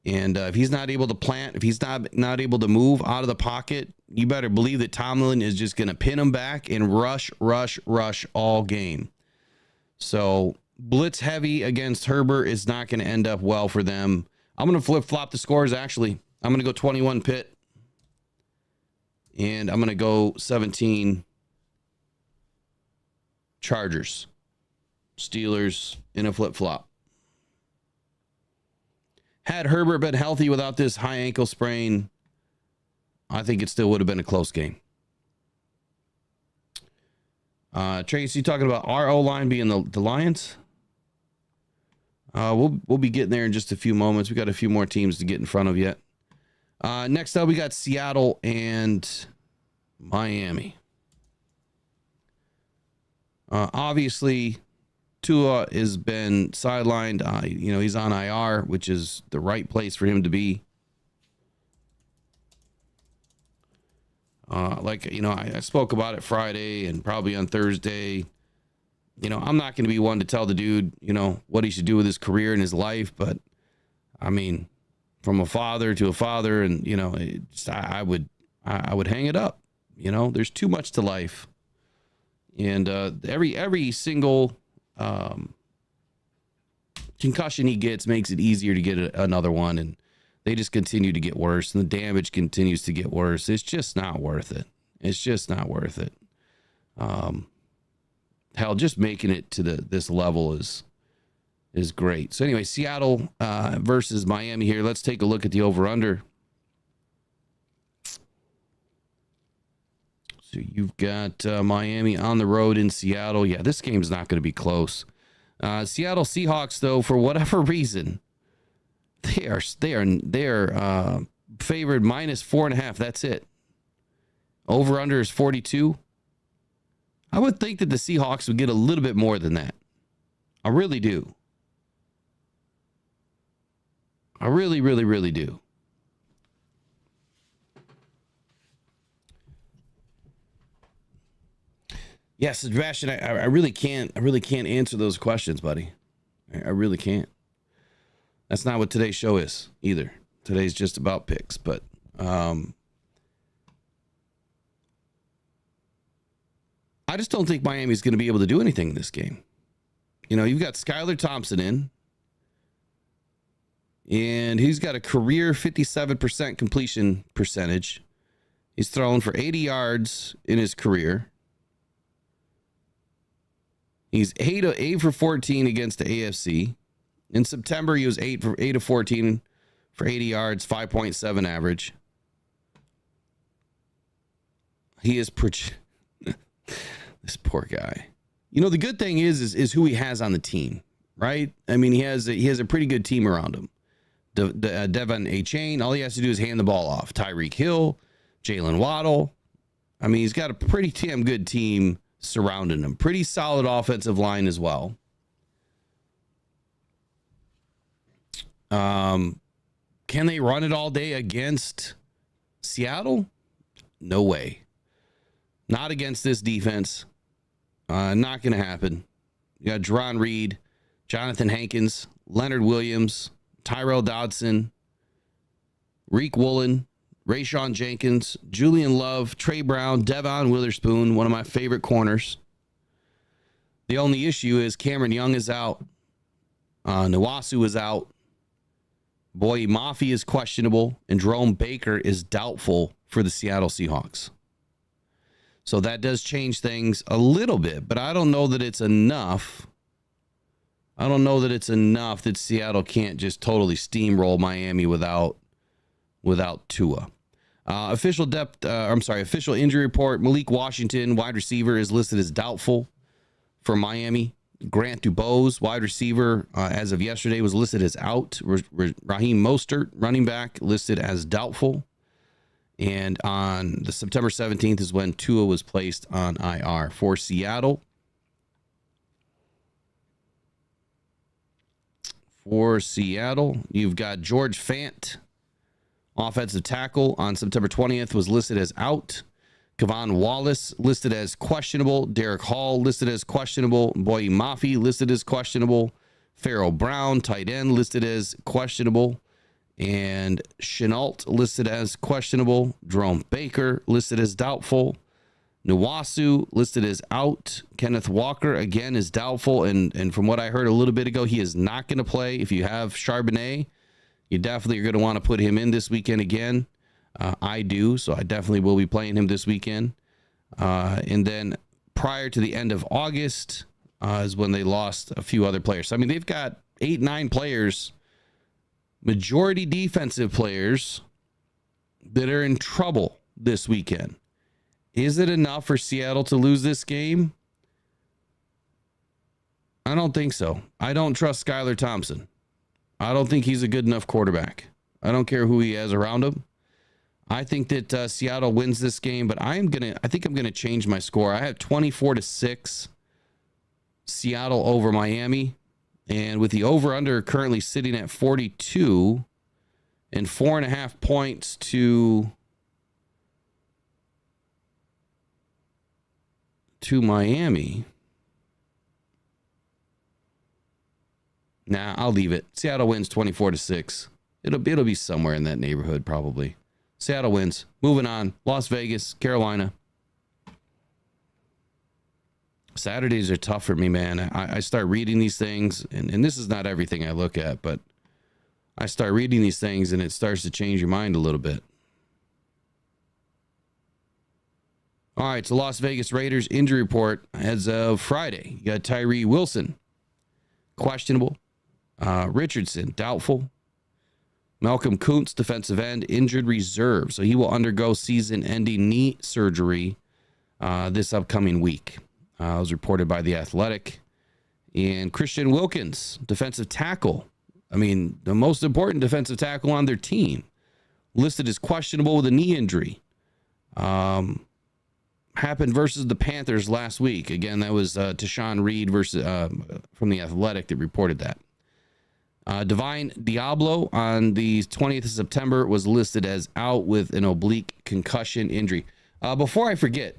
And if he's not able to plant, if he's not able to move out of the pocket, you better believe that Tomlin is just going to pin him back and rush all game. So blitz heavy against Herbert is not going to end up well for them. I'm going to flip-flop the scores, actually. I'm going to go 21 Pitt. And I'm going to go 17 Chargers. Steelers in a flip-flop. Had Herbert been healthy without this high ankle sprain, I think it still would have been a close game. Tracy talking about our O-line being the Lions. We'll be getting there in just a few moments. We got a few more teams to get in front of yet. Next up, we got Seattle and Miami. Obviously, Tua has been sidelined. He's on IR, which is the right place for him to be. I spoke about it Friday and probably on Thursday. I'm not going to be one to tell the dude, what he should do with his career and his life. But, I mean, from a father to a father, and, I would hang it up. There's too much to life. And every single concussion he gets makes it easier to get another one. And they just continue to get worse, and the damage continues to get worse. It's just not worth it. It's just not worth it. Hell, just making it to this level is great. So anyway, Seattle versus Miami here. Let's take a look at the over-under. So you've got Miami on the road in Seattle. Yeah, this game's not going to be close. Seattle Seahawks, though, for whatever reason, they are favored minus 4.5. That's it. Over under is 42. I would think that the Seahawks would get a little bit more than that. I really do. I really, really, really do. Yes, Sebastian, I really can't answer those questions, buddy. I really can't. That's not what today's show is either. Today's just about picks, but I just don't think Miami's going to be able to do anything in this game. You've got Skylar Thompson in, and he's got a career 57% completion percentage. He's thrown for 80 yards in his career. He's 8 for 14 against the AFC. In September, he was 8 of 14 for 80 yards, 5.7 average. He is This poor guy. You know, the good thing is who he has on the team, right? I mean, he has a pretty good team around him. Devon A-Chain, all he has to do is hand the ball off. Tyreek Hill, Jalen Waddle. I mean, he's got a pretty damn good team surrounding him. Pretty solid offensive line as well. Can they run it all day against Seattle? No way. Not against this defense. Not going to happen. You got Jerron Reed, Jonathan Hankins, Leonard Williams, Tyrell Dodson, Reek Woolen, Rayshawn Jenkins, Julian Love, Trey Brown, Devon Witherspoon, one of my favorite corners. The only issue is Cameron Young is out. Nwasu is out. Boye Mafe is questionable, and Jerome Baker is doubtful for the Seattle Seahawks. So that does change things a little bit, but I don't know that it's enough. I don't know that it's enough that Seattle can't just totally steamroll Miami without Tua. Official injury report. Malik Washington, wide receiver, is listed as doubtful for Miami. Grant Dubose, wide receiver, as of yesterday, was listed as out. Raheem Mostert, running back, listed as doubtful. And on the September 17th is when Tua was placed on IR for Seattle. For Seattle, you've got George Fant, offensive tackle, on September 20th was listed as out. Kevon Wallace listed as questionable. Derek Hall listed as questionable. Boye Mafe listed as questionable. Pharaoh Brown, tight end, listed as questionable. And Chenault listed as questionable. Jerome Baker listed as doubtful. Nwasu listed as out. Kenneth Walker, again, is doubtful. And from what I heard a little bit ago, he is not going to play. If you have Charbonnet, you definitely are going to want to put him in this weekend again. I do, so I definitely will be playing him this weekend. And then prior to the end of August is when they lost a few other players. So, I mean, they've got 8-9 players, majority defensive players, that are in trouble this weekend. Is it enough for Seattle to lose this game? I don't think so. I don't trust Skylar Thompson. I don't think he's a good enough quarterback. I don't care who he has around him. I think that Seattle wins this game, but I think I'm gonna change my score. I have 24-6 Seattle over Miami, and with the over/under currently sitting at 42 and 4.5 points to Miami. Nah, I'll leave it. Seattle wins 24-6. It'll be somewhere in that neighborhood probably. Seattle wins. Moving on. Las Vegas, Carolina. Saturdays are tough for me, man. I start reading these things, and this is not everything I look at, but I start reading these things, and it starts to change your mind a little bit. All right, so Las Vegas Raiders injury report as of Friday. You got Tyree Wilson, questionable. Richardson, doubtful. Malcolm Kuntz, defensive end, injured reserve. So he will undergo season-ending knee surgery this upcoming week. It was reported by The Athletic. And Christian Wilkins, defensive tackle. I mean, the most important defensive tackle on their team. Listed as questionable with a knee injury. Happened versus the Panthers last week. Again, that was Tashawn Reed versus from The Athletic that reported that. Divine Diablo on the 20th of September was listed as out with an oblique concussion injury. Before I forget,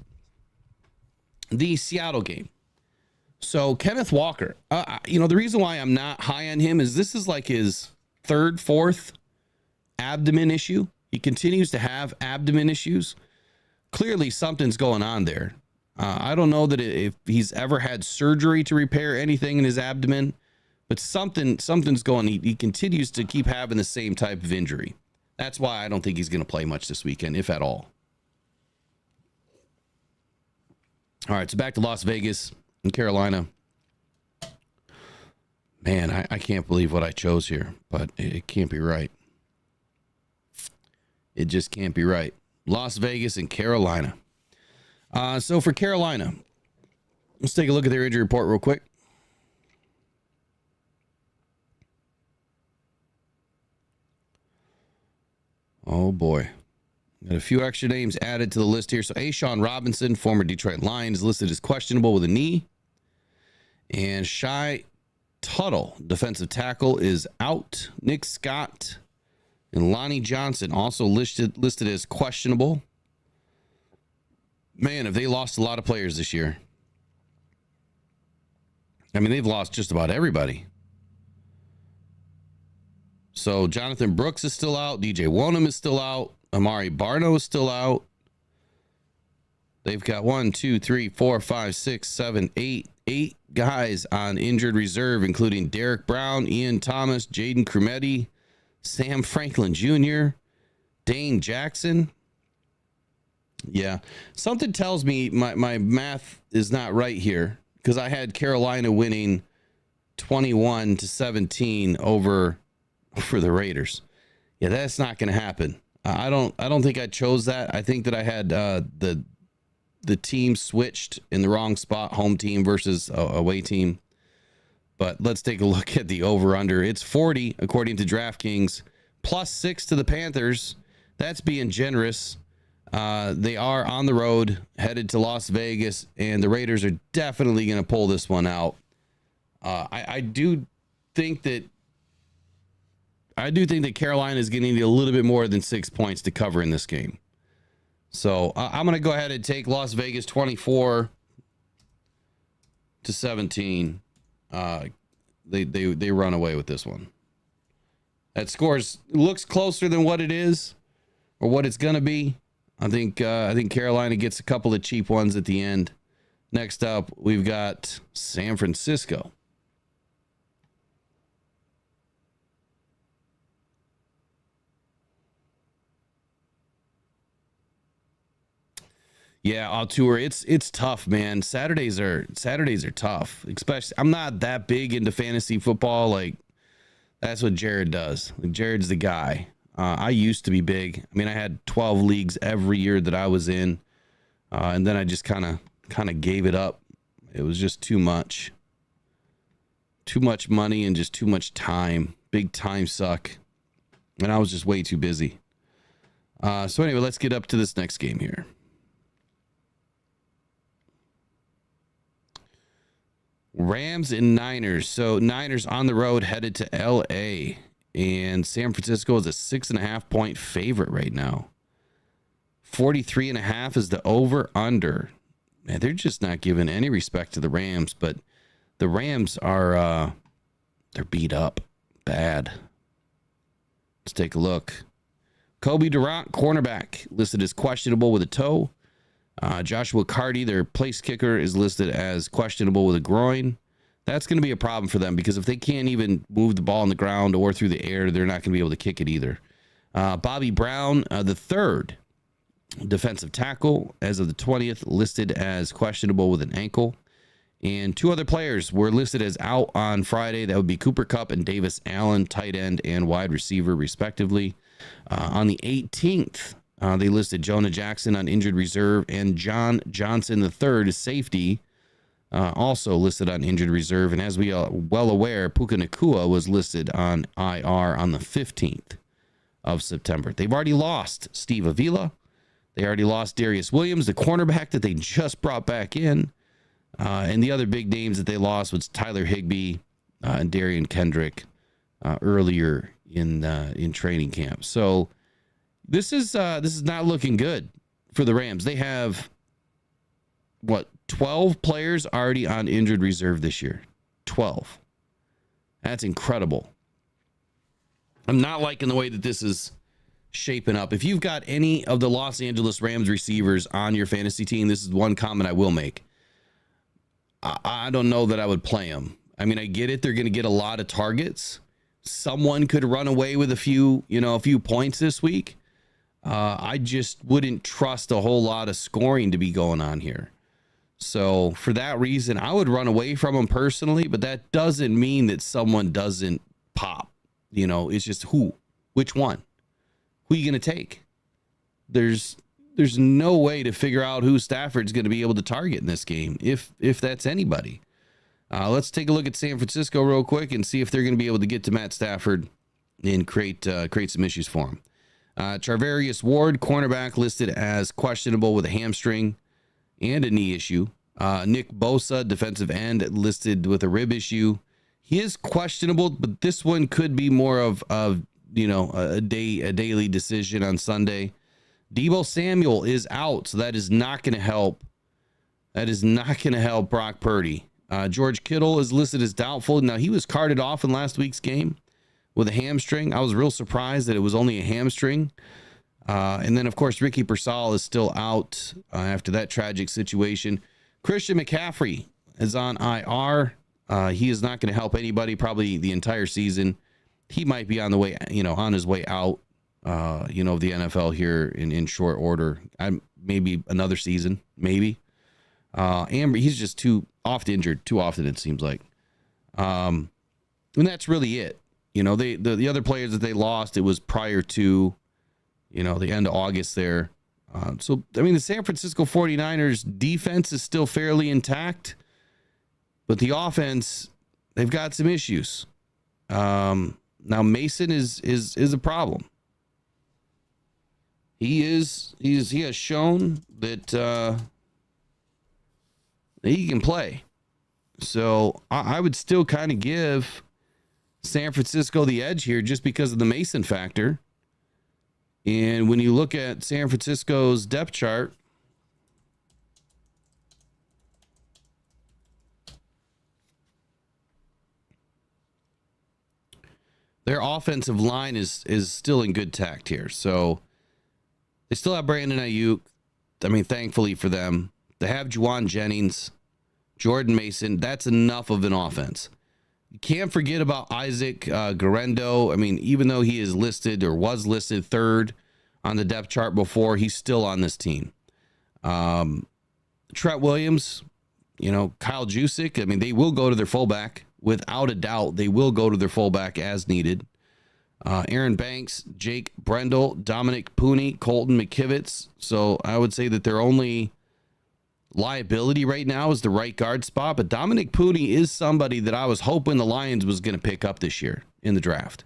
the Seattle game. So Kenneth Walker, the reason why I'm not high on him is this is like his third, fourth abdomen issue. He continues to have abdomen issues. Clearly something's going on there. I don't know that if he's ever had surgery to repair anything in his abdomen, but something's going. He continues to keep having the same type of injury. That's why I don't think he's going to play much this weekend, if at all. All right, so back to Las Vegas and Carolina. Man, I can't believe what I chose here, but it can't be right. It just can't be right. Las Vegas and Carolina. So for Carolina, let's take a look at their injury report real quick. Oh boy. Got a few extra names added to the list here. So A'Shawn Robinson, former Detroit Lion, is listed as questionable with a knee. And Shai Tuttle, defensive tackle, is out. Nick Scott and Lonnie Johnson also listed as questionable. Man, have they lost a lot of players this year. I mean, they've lost just about everybody. So Jonathan Brooks is still out. DJ Wonham is still out. Amari Barno is still out. They've got 1, 2, 3, 4, 5, 6, 7, 8 guys on injured reserve, including Derek Brown, Ian Thomas, Jaden Crometti, Sam Franklin Jr., Dane Jackson. Yeah, something tells me my math is not right here, because I had Carolina winning 21-17 over for the Raiders. Yeah, that's not going to happen. I don't think I chose that. I think that I had the team switched in the wrong spot, home team versus away team. But let's take a look at the over-under. It's 40, according to DraftKings, +6 to the Panthers. That's being generous. They are on the road, headed to Las Vegas, and the Raiders are definitely going to pull this one out. I do think that Carolina is going to need a little bit more than 6 points to cover in this game. So I'm going to go ahead and take Las Vegas 24-17. They run away with this one. That looks closer than what it is or what it's going to be. I think Carolina gets a couple of cheap ones at the end. Next up, we've got San Francisco. Yeah, Altuve, it's tough, man. Saturdays are tough. Especially, I'm not that big into fantasy football. Like, that's what Jared does. Like, Jared's the guy. I used to be big. I mean, I had 12 leagues every year that I was in, and then I just kind of gave it up. It was just too much money and just too much time. Big time suck, and I was just way too busy. So anyway, let's get up to this next game here. Rams and Niners. So Niners on the road headed to LA, and San Francisco is a 6.5 point favorite right now. 43.5 is the over under. Man, they're just not giving any respect to the Rams, but the Rams are they're beat up bad. Let's take a look. Kobe Durant, cornerback, listed as questionable with a toe. Joshua Carty, their place kicker, is listed as questionable with a groin. That's going to be a problem for them, because if they can't even move the ball on the ground or through the air, they're not going to be able to kick it either. Bobby Brown, the third defensive tackle, as of the 20th, listed as questionable with an ankle. And two other players were listed as out on Friday. That would be Cooper Kupp and Davis Allen, tight end and wide receiver, respectively. On the 18th, they listed Jonah Jackson on injured reserve, and John Johnson III, safety, also listed on injured reserve. And as we are well aware, Puka Nacua was listed on IR on the 15th of September. They've already lost Steve Avila. They already lost Darius Williams, the cornerback that they just brought back in. And the other big names that they lost was Tyler Higbee and Darian Kendrick earlier in training camp. So this is not looking good for the Rams. They have 12 players already on injured reserve this year. 12. That's incredible. I'm not liking the way that this is shaping up. If you've got any of the Los Angeles Rams receivers on your fantasy team, this is one comment I will make. I don't know that I would play them. I mean, I get it. They're going to get a lot of targets. Someone could run away with a few points this week. I just wouldn't trust a whole lot of scoring to be going on here. So for that reason, I would run away from them personally, but that doesn't mean that someone doesn't pop. It's just which one? Who are you going to take? There's there's no way to figure out who Stafford's going to be able to target in this game, if that's anybody. Let's take a look at San Francisco real quick and see if they're going to be able to get to Matt Stafford and create some issues for him. Charvarius Ward, cornerback, listed as questionable with a hamstring and a knee issue. Nick Bosa, defensive end, listed with a rib issue. He is questionable, but this one could be more of a daily decision on Sunday. Deebo Samuel is out, so that is not going to help. That is not going to help Brock Purdy. George Kittle is listed as doubtful. Now, he was carted off in last week's game with a hamstring. I was real surprised that it was only a hamstring. And then, of course, Ricky Pearsall is still out after that tragic situation. Christian McCaffrey is on IR. He is not going to help anybody probably the entire season. He might be on the way, on his way out, of the NFL here in short order. Maybe another season, maybe. He's just too often injured, too often it seems like. And that's really it. The other players that they lost, it was prior to, the end of August there. The San Francisco 49ers defense is still fairly intact, but the offense, they've got some issues. Now Mason is a problem. He has shown that he can play. So I would still kind of give San Francisco the edge here just because of the Mason factor. And when you look at San Francisco's depth chart, their offensive line is still in good tact here. So they still have Brandon Ayuk. Thankfully for them. They have Juwan Jennings, Jordan Mason. That's enough of an offense. You can't forget about Isaac Guerrero. Even though he is listed or was listed third on the depth chart before, he's still on this team. Trent Williams, Kyle Juszczyk. They will go to their fullback. Without a doubt, they will go to their fullback as needed. Aaron Banks, Jake Brendel, Dominic Pooney, Colton McKivitz. So I would say that their only liability right now is the right guard spot, but Dominic Pooney is somebody that I was hoping the Lions was going to pick up this year in the draft.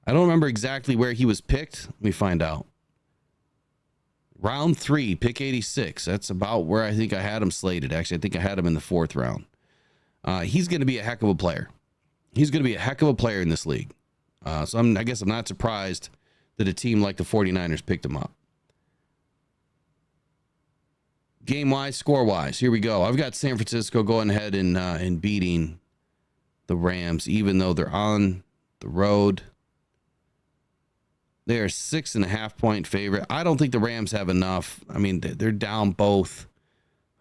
I don't remember exactly where he was picked. Let me find out. Round 3, pick 86. That's about where I think I had him slated. Actually, I think I had him in the 4th round. He's going to be a heck of a player. He's going to be a heck of a player in this league. So I guess I'm not surprised that a team like the 49ers picked him up. Game-wise, score-wise, here we go. I've got San Francisco going ahead and beating the Rams, even though they're on the road. They are 6.5-point favorite. I don't think the Rams have enough. They're down both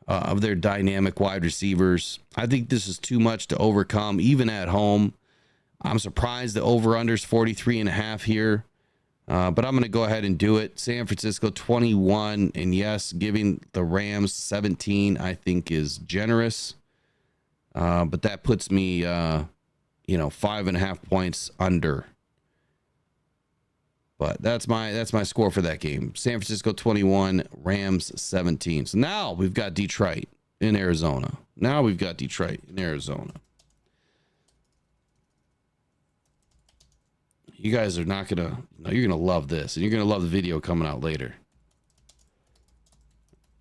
of their dynamic wide receivers. I think this is too much to overcome, even at home. I'm surprised the over-under's 43.5 here. But I'm going to go ahead and do it. San Francisco 21, and yes, giving the Rams 17 I think is generous. But that puts me 5.5 points under. But that's my score for that game. San Francisco 21, Rams 17. So now we've got Detroit in Arizona. You guys are not going to, you're going to love this, and you're going to love the video coming out later.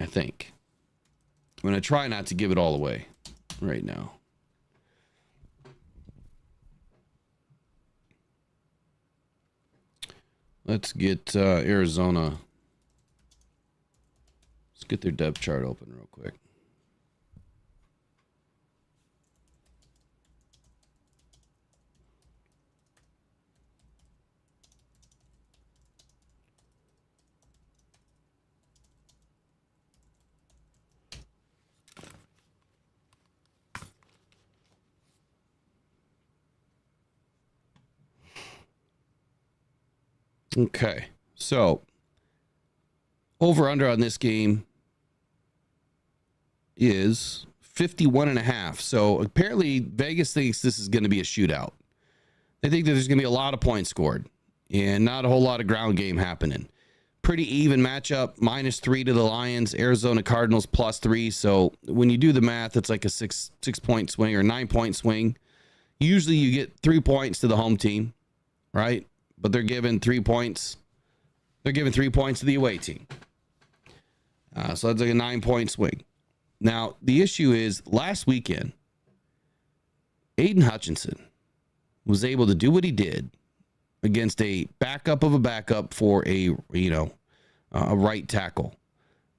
I think. I'm going to try not to give it all away right now. Let's get Arizona. Let's get their depth chart open real quick. Okay, so over under on this game is 51.5. So apparently Vegas thinks this is going to be a shootout. They think that there's going to be a lot of points scored and not a whole lot of ground game happening. pretty even matchup. -3 to the Lions. Arizona Cardinals +3. So when you do the math, it's like a 6-point swing or 9-point swing. Usually you get 3 points to the home team, right? But they're giving 3 points. They're giving 3 points to the away team. So that's like a 9-point swing. Now, the issue is last weekend, Aiden Hutchinson was able to do what he did against a backup of a backup for a right tackle.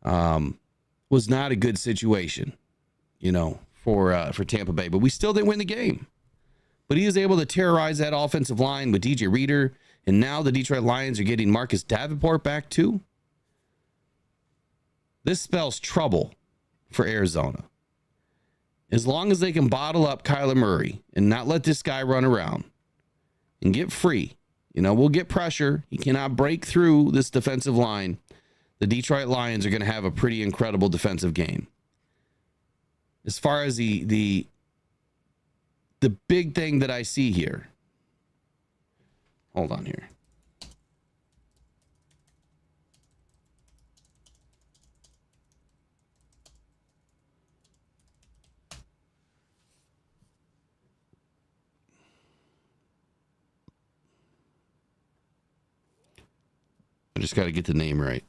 Was not a good situation, for Tampa Bay. But we still didn't win the game. But he was able to terrorize that offensive line with DJ Reader. And now the Detroit Lions are getting Marcus Davenport back too. This spells trouble for Arizona. As long as they can bottle up Kyler Murray and not let this guy run around and get free, we'll get pressure. He cannot break through this defensive line. The Detroit Lions are going to have a pretty incredible defensive game. As far as the big thing that I see here. Hold on here. I just got to get the name right.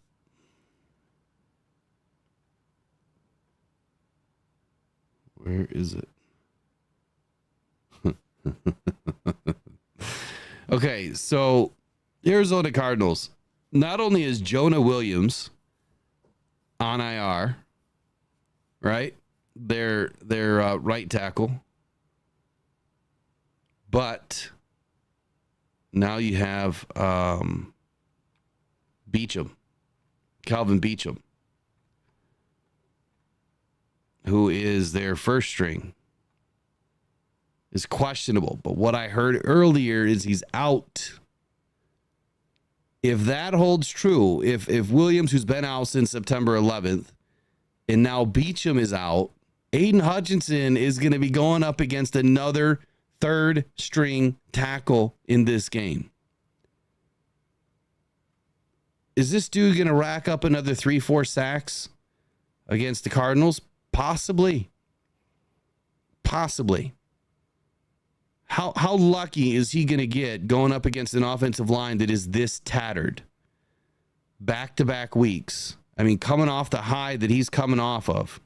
Where is it? Okay, so Arizona Cardinals. Not only is Jonah Williams on IR, right? Their right tackle, but now you have Calvin Beachum, who is their first string, is questionable. But what I heard earlier is he's out. If that holds true, if Williams, who's been out since September 11th, and now Beachum is out, Aiden Hutchinson is going to be going up against another third string tackle in this game. Is this dude going to rack up another 3-4 sacks against the Cardinals? Possibly. How lucky is he going to get going up against an offensive line that is this tattered? Back-to-back weeks. I mean, coming off the high that he's coming off of.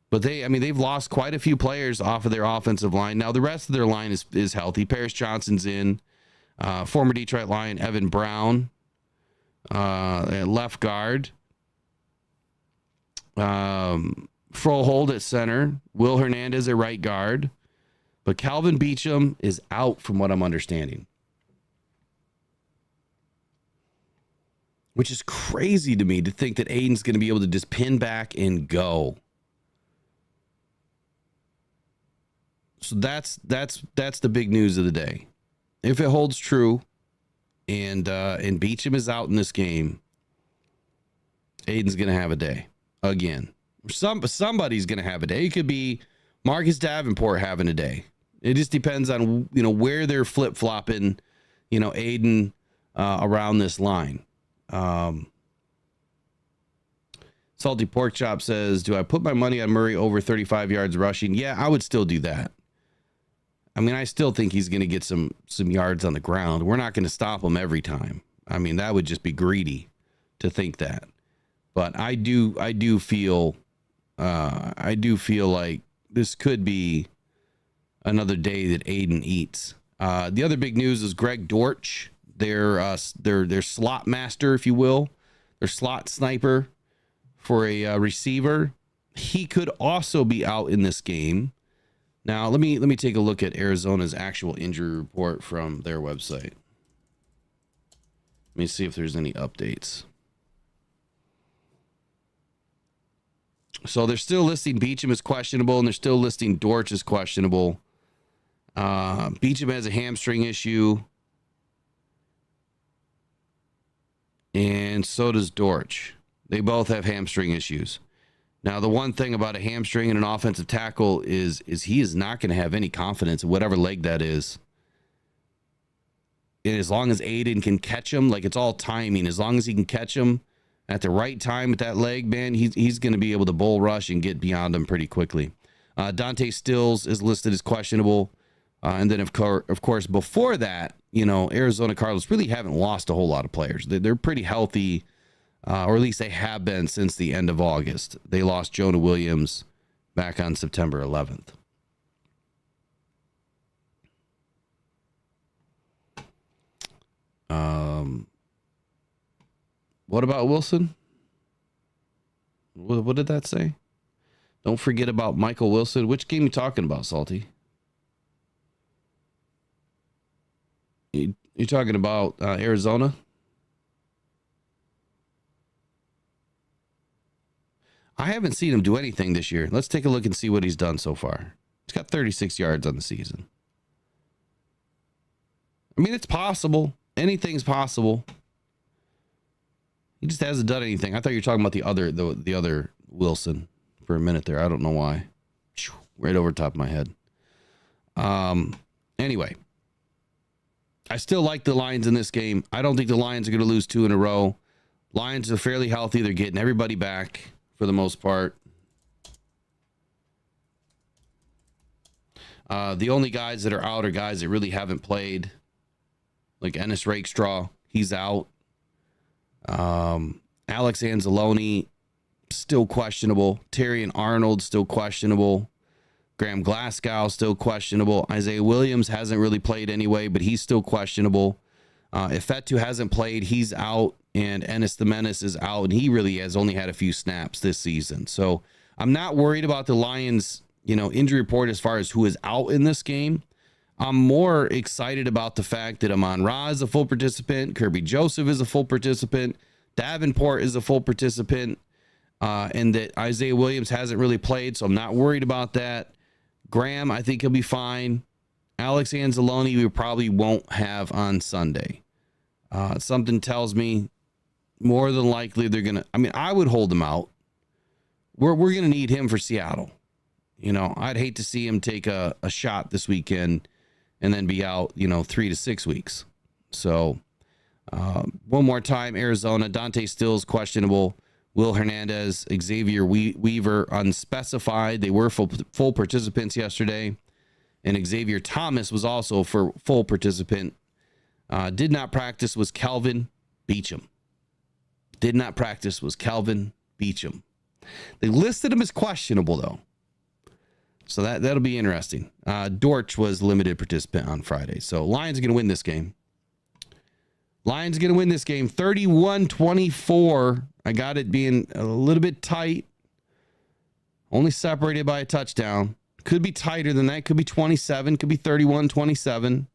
But they've lost quite a few players off of their offensive line. Now, the rest of their line is healthy. Paris Johnson's in. Former Detroit Lion Evan Brown. Left guard. Frohold at center. Will Hernandez at right guard. But Calvin Beachum is out from what I'm understanding. Which is crazy to me to think that Aiden's going to be able to just pin back and go. So that's the big news of the day. If it holds true and Beachum is out in this game, Aiden's going to have a day again. Somebody's going to have a day. It could be Marcus Davenport having a day. It just depends on, where they're flip-flopping, Aiden around this line. Salty Pork Chop says, do I put my money on Murray over 35 yards rushing? Yeah, I would still do that. I mean, I still think he's going to get some yards on the ground. We're not going to stop him every time. I mean, that would just be greedy to think that. But I do feel like this could be another day that Aiden eats. The other big news is Greg Dortch, their slot master, if you will, their slot sniper for a receiver. He could also be out in this game. Now, let me take a look at Arizona's actual injury report from their website. Let me see if there's any updates. So they're still listing Beachum as questionable, and they're still listing Dortch as questionable. Beachum has a hamstring issue, and so does Dortch. They both have hamstring issues. Now, the one thing about a hamstring and an offensive tackle is he is not going to have any confidence in whatever leg that is. as long as Aiden can catch him, like it's all timing. As long as he can catch him at the right time with that leg, man, he's going to be able to bull rush and get beyond him pretty quickly. Dante Stills is listed as questionable. And then, of course, before that, Arizona Cardinals really haven't lost a whole lot of players. They're pretty healthy, or at least they have been since the end of August. They lost Jonah Williams back on September 11th. What about Wilson? What did that say? Don't forget about Michael Wilson. Which game are you talking about, Salty? You're talking about Arizona? I haven't seen him do anything this year. Let's take a look and see what he's done so far. He's got 36 yards on the season. I mean, it's possible. Anything's possible. He just hasn't done anything. I thought you were talking about the other Wilson for a minute there. I don't know why. Right over the top of my head. Anyway, I still like the Lions in this game. I don't think the Lions are going to lose 2 in a row. Lions are fairly healthy. They're getting everybody back for the most part. The only guys that are out are guys that really haven't played. Like Ennis Rakestraw, he's out. Alex Anzalone, still questionable. Terrion Arnold, still questionable. Graham Glasgow, still questionable. Isaiah Williams hasn't really played anyway, but he's still questionable. If Fetu hasn't played, he's out. And Ennis the Menace is out. And he really has only had a few snaps this season. So I'm not worried about the Lions, injury report as far as who is out in this game. I'm more excited about the fact that Amon-Ra is a full participant. Kirby Joseph is a full participant. Davenport is a full participant. And that Isaiah Williams hasn't really played, so I'm not worried about that. Graham, I think he'll be fine. Alex Anzalone, we probably won't have on Sunday. Something tells me more than likely they're going to... I mean, I would hold him out. We're going to need him for Seattle. I'd hate to see him take a shot this weekend and then be out, 3 to 6 weeks. So, one more time, Arizona, Dante Stills, questionable. Will Hernandez, Xavier Weaver, unspecified. They were full participants yesterday. And Xavier Thomas was also for full participant. Did not practice was Kelvin Beachum. Did not practice was Kelvin Beachum. They listed him as questionable, though. So that'll be interesting. Dortch was limited participant on Friday. So Lions are going to win this game. Lions are going to win this game 31-24. I got it being a little bit tight. Only separated by a touchdown. Could be tighter than that. Could be 27. Could be 31-27.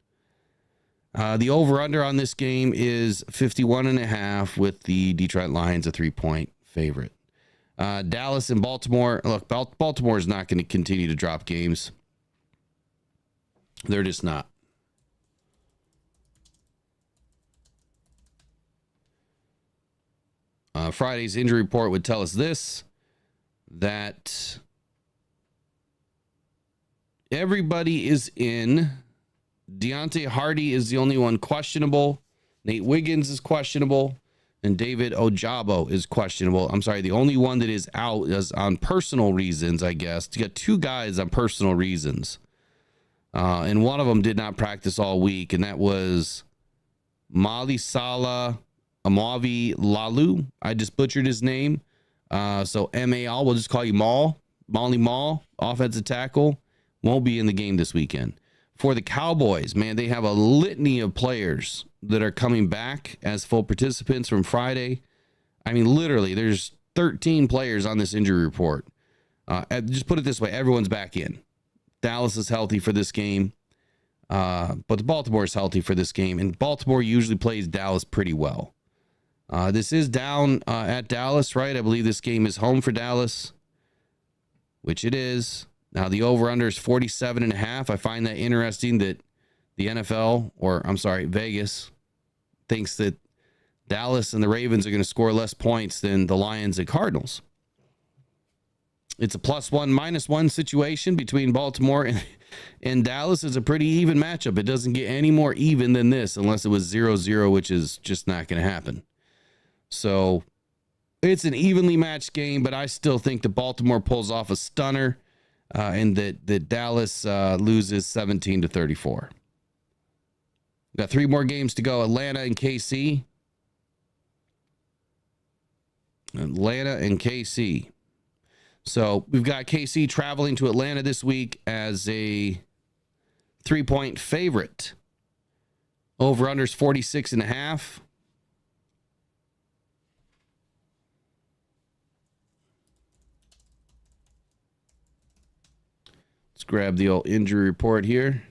The over-under on this game is 51.5 with the Detroit Lions a 3-point favorite. Dallas and Baltimore. Look, Baltimore is not going to continue to drop games. They're just not. Friday's injury report would tell us this, that everybody is in. Deontay Hardy is the only one questionable. Nate Wiggins is questionable. And David Ojabo is questionable. I'm sorry, the only one that is out is on personal reasons, I guess. You got 2 guys on personal reasons. And one of them did not practice all week, and that was Mali Salah Amavi Lalu. I just butchered his name. So M-A-L, we'll just call you Maul. Molly Maul, offensive tackle, won't be in the game this weekend. For the Cowboys, man, they have a litany of players that are coming back as full participants from Friday. I mean, literally, there's 13 players on this injury report. Just put it this way, everyone's back in. Dallas is healthy for this game, but the Baltimore is healthy for this game, and Baltimore usually plays Dallas pretty well. This is down at Dallas, right? I believe this game is home for Dallas, which it is. Now, the over-under is 47.5. I find that interesting that the NFL, or I'm sorry, Vegas, thinks that Dallas and the Ravens are going to score less points than the Lions and Cardinals. It's a +1, -1 situation between Baltimore And Dallas is a pretty even matchup. It doesn't get any more even than this unless it was 0-0, which is just not going to happen. So it's an evenly matched game, but I still think that Baltimore pulls off a stunner and that Dallas loses 17-34. Got 3 more games to go. Atlanta and KC. So we've got KC traveling to Atlanta this week as a 3-point favorite. Over-unders 46.5. Let's grab the old injury report here.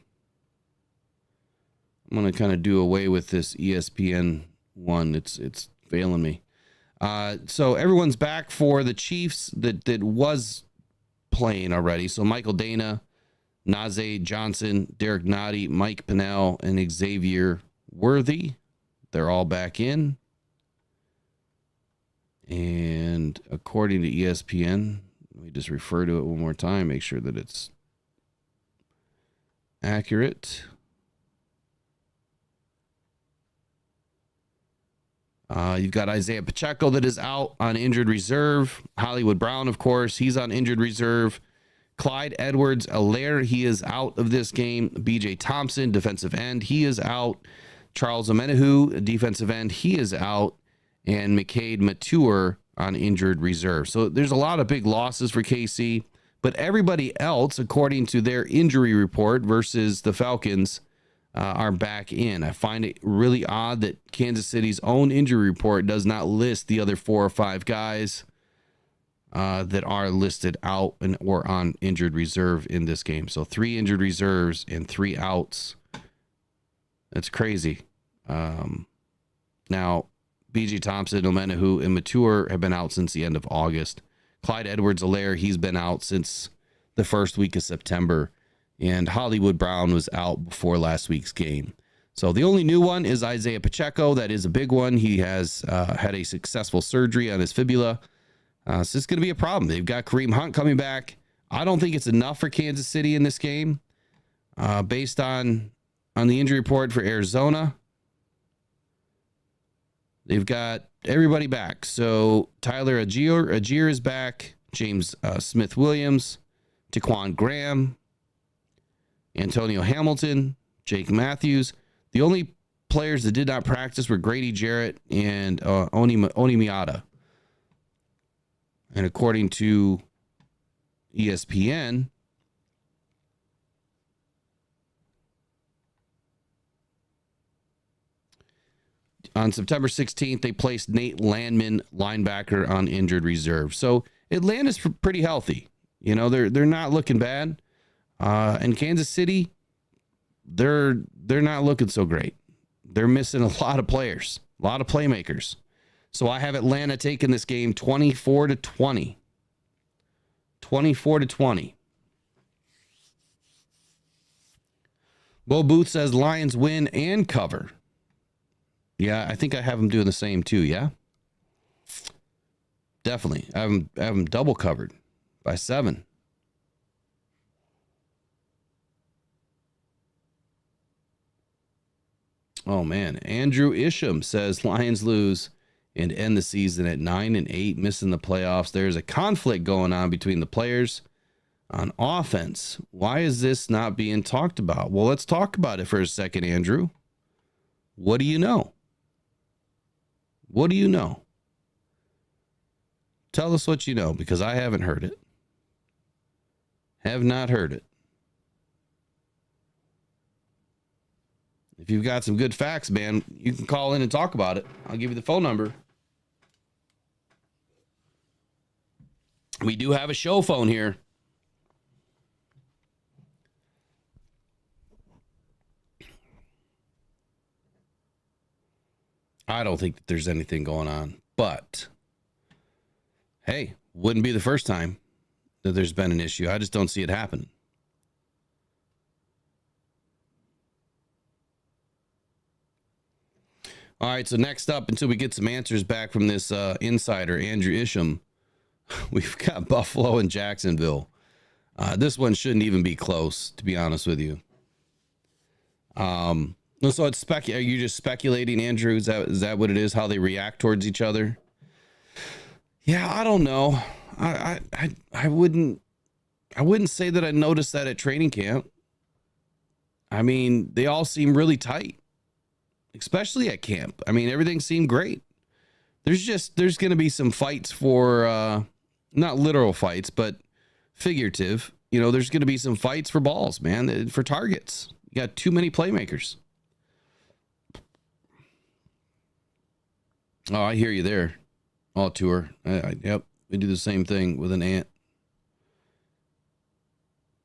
I'm going to kind of do away with this ESPN one. It's failing me. So everyone's back for the Chiefs that was playing already. So Michael Dana, Najee Johnson, Derek Nottie, Mike Pennell, and Xavier Worthy. They're all back in. And according to ESPN, let me just refer to it one more time, make sure that it's accurate. You've got Isaiah Pacheco that is out on injured reserve. Hollywood Brown, of course, he's on injured reserve. Clyde Edwards-Helaire, he is out of this game. BJ Thompson, defensive end, he is out. Charles Omenihu, defensive end, he is out. And McCade Mature on injured reserve. So there's a lot of big losses for KC, but everybody else, according to their injury report versus the Falcons, are back in. I find it really odd that Kansas City's own injury report does not list the other 4 or 5 guys that are listed out and or on injured reserve in this game. So 3 injured reserves and 3 outs. That's crazy. Now, BJ Thompson, Omenihu, and Mature have been out since the end of August. Clyde Edwards-Helaire, he's been out since the first week of September. And Hollywood Brown was out before last week's game. So the only new one is Isaiah Pacheco. That is a big one. He has had a successful surgery on his fibula. So it's going to be a problem. They've got Kareem Hunt coming back. I don't think it's enough for Kansas City in this game. Based on the injury report for Arizona, they've got everybody back. So Tyler Agier is back. James Smith-Williams, Taquan Graham, Antonio Hamilton, Jake Matthews. The only players that did not practice were Grady Jarrett and Oni Miata. And according to ESPN, on September 16th, they placed Nate Landman, linebacker, on injured reserve. So Atlanta's pretty healthy. You know, they're not looking bad. And Kansas City, they're not looking so great. They're missing a lot of players, a lot of playmakers. So I have Atlanta taking this game 24-20. 24-20. Bo Booth says Lions win and cover. Yeah, I think I have them doing the same too, yeah? Definitely. I have them double covered by 7. Oh, man. Andrew Isham says Lions lose and end the season at 9-8, missing the playoffs. There's a conflict going on between the players on offense. Why is this not being talked about? Well, let's talk about it for a second, Andrew. What do you know? What do you know? Tell us what you know, because I haven't heard it. Have not heard it. If you've got some good facts, man, you can call in and talk about it. I'll give you the phone number. We do have a show phone here. I don't think that there's anything going on, but hey, wouldn't be the first time that there's been an issue. I just don't see it happen. All right, so next up, until we get some answers back from this insider, Andrew Isham, we've got Buffalo and Jacksonville. This one shouldn't even be close, to be honest with you. So it's are you just speculating, Andrew? Is that what it is? How they react towards each other? Yeah, I don't know. I wouldn't say that I noticed that at training camp. I mean, they all seem really tight, especially at camp. I mean, everything seemed great. There's going to be some fights for not literal fights, but figurative. You know, there's going to be some fights for balls, man, for targets. You got too many playmakers. Oh, I hear you there. All tour. Yep. We do the same thing with an ant.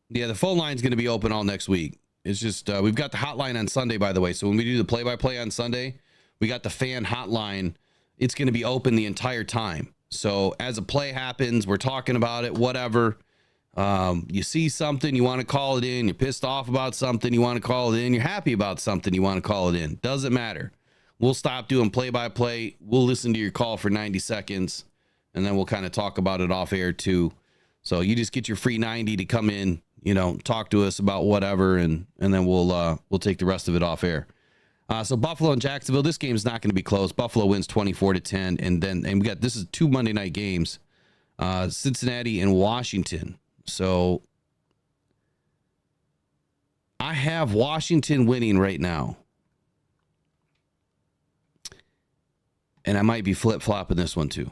Yeah, the phone line's going to be open all next week. It's just, we've got the hotline on Sunday, by the way. So when we do the play-by-play on Sunday, we got the fan hotline. It's going to be open the entire time. So as a play happens, we're talking about it, whatever. You see something, you want to call it in. You're pissed off about something, you want to call it in. You're happy about something, you want to call it in. Doesn't matter. We'll stop doing play-by-play. We'll listen to your call for 90 seconds, and then we'll kind of talk about it off air too. So you just get your free 90 to come in, you know, talk to us about whatever, and then we'll take the rest of it off air. So Buffalo and Jacksonville, this game's not going to be close. Buffalo wins 24-10, and we got, this is 2 Monday night games, Cincinnati and Washington. So I have Washington winning right now. And I might be flip-flopping this one too.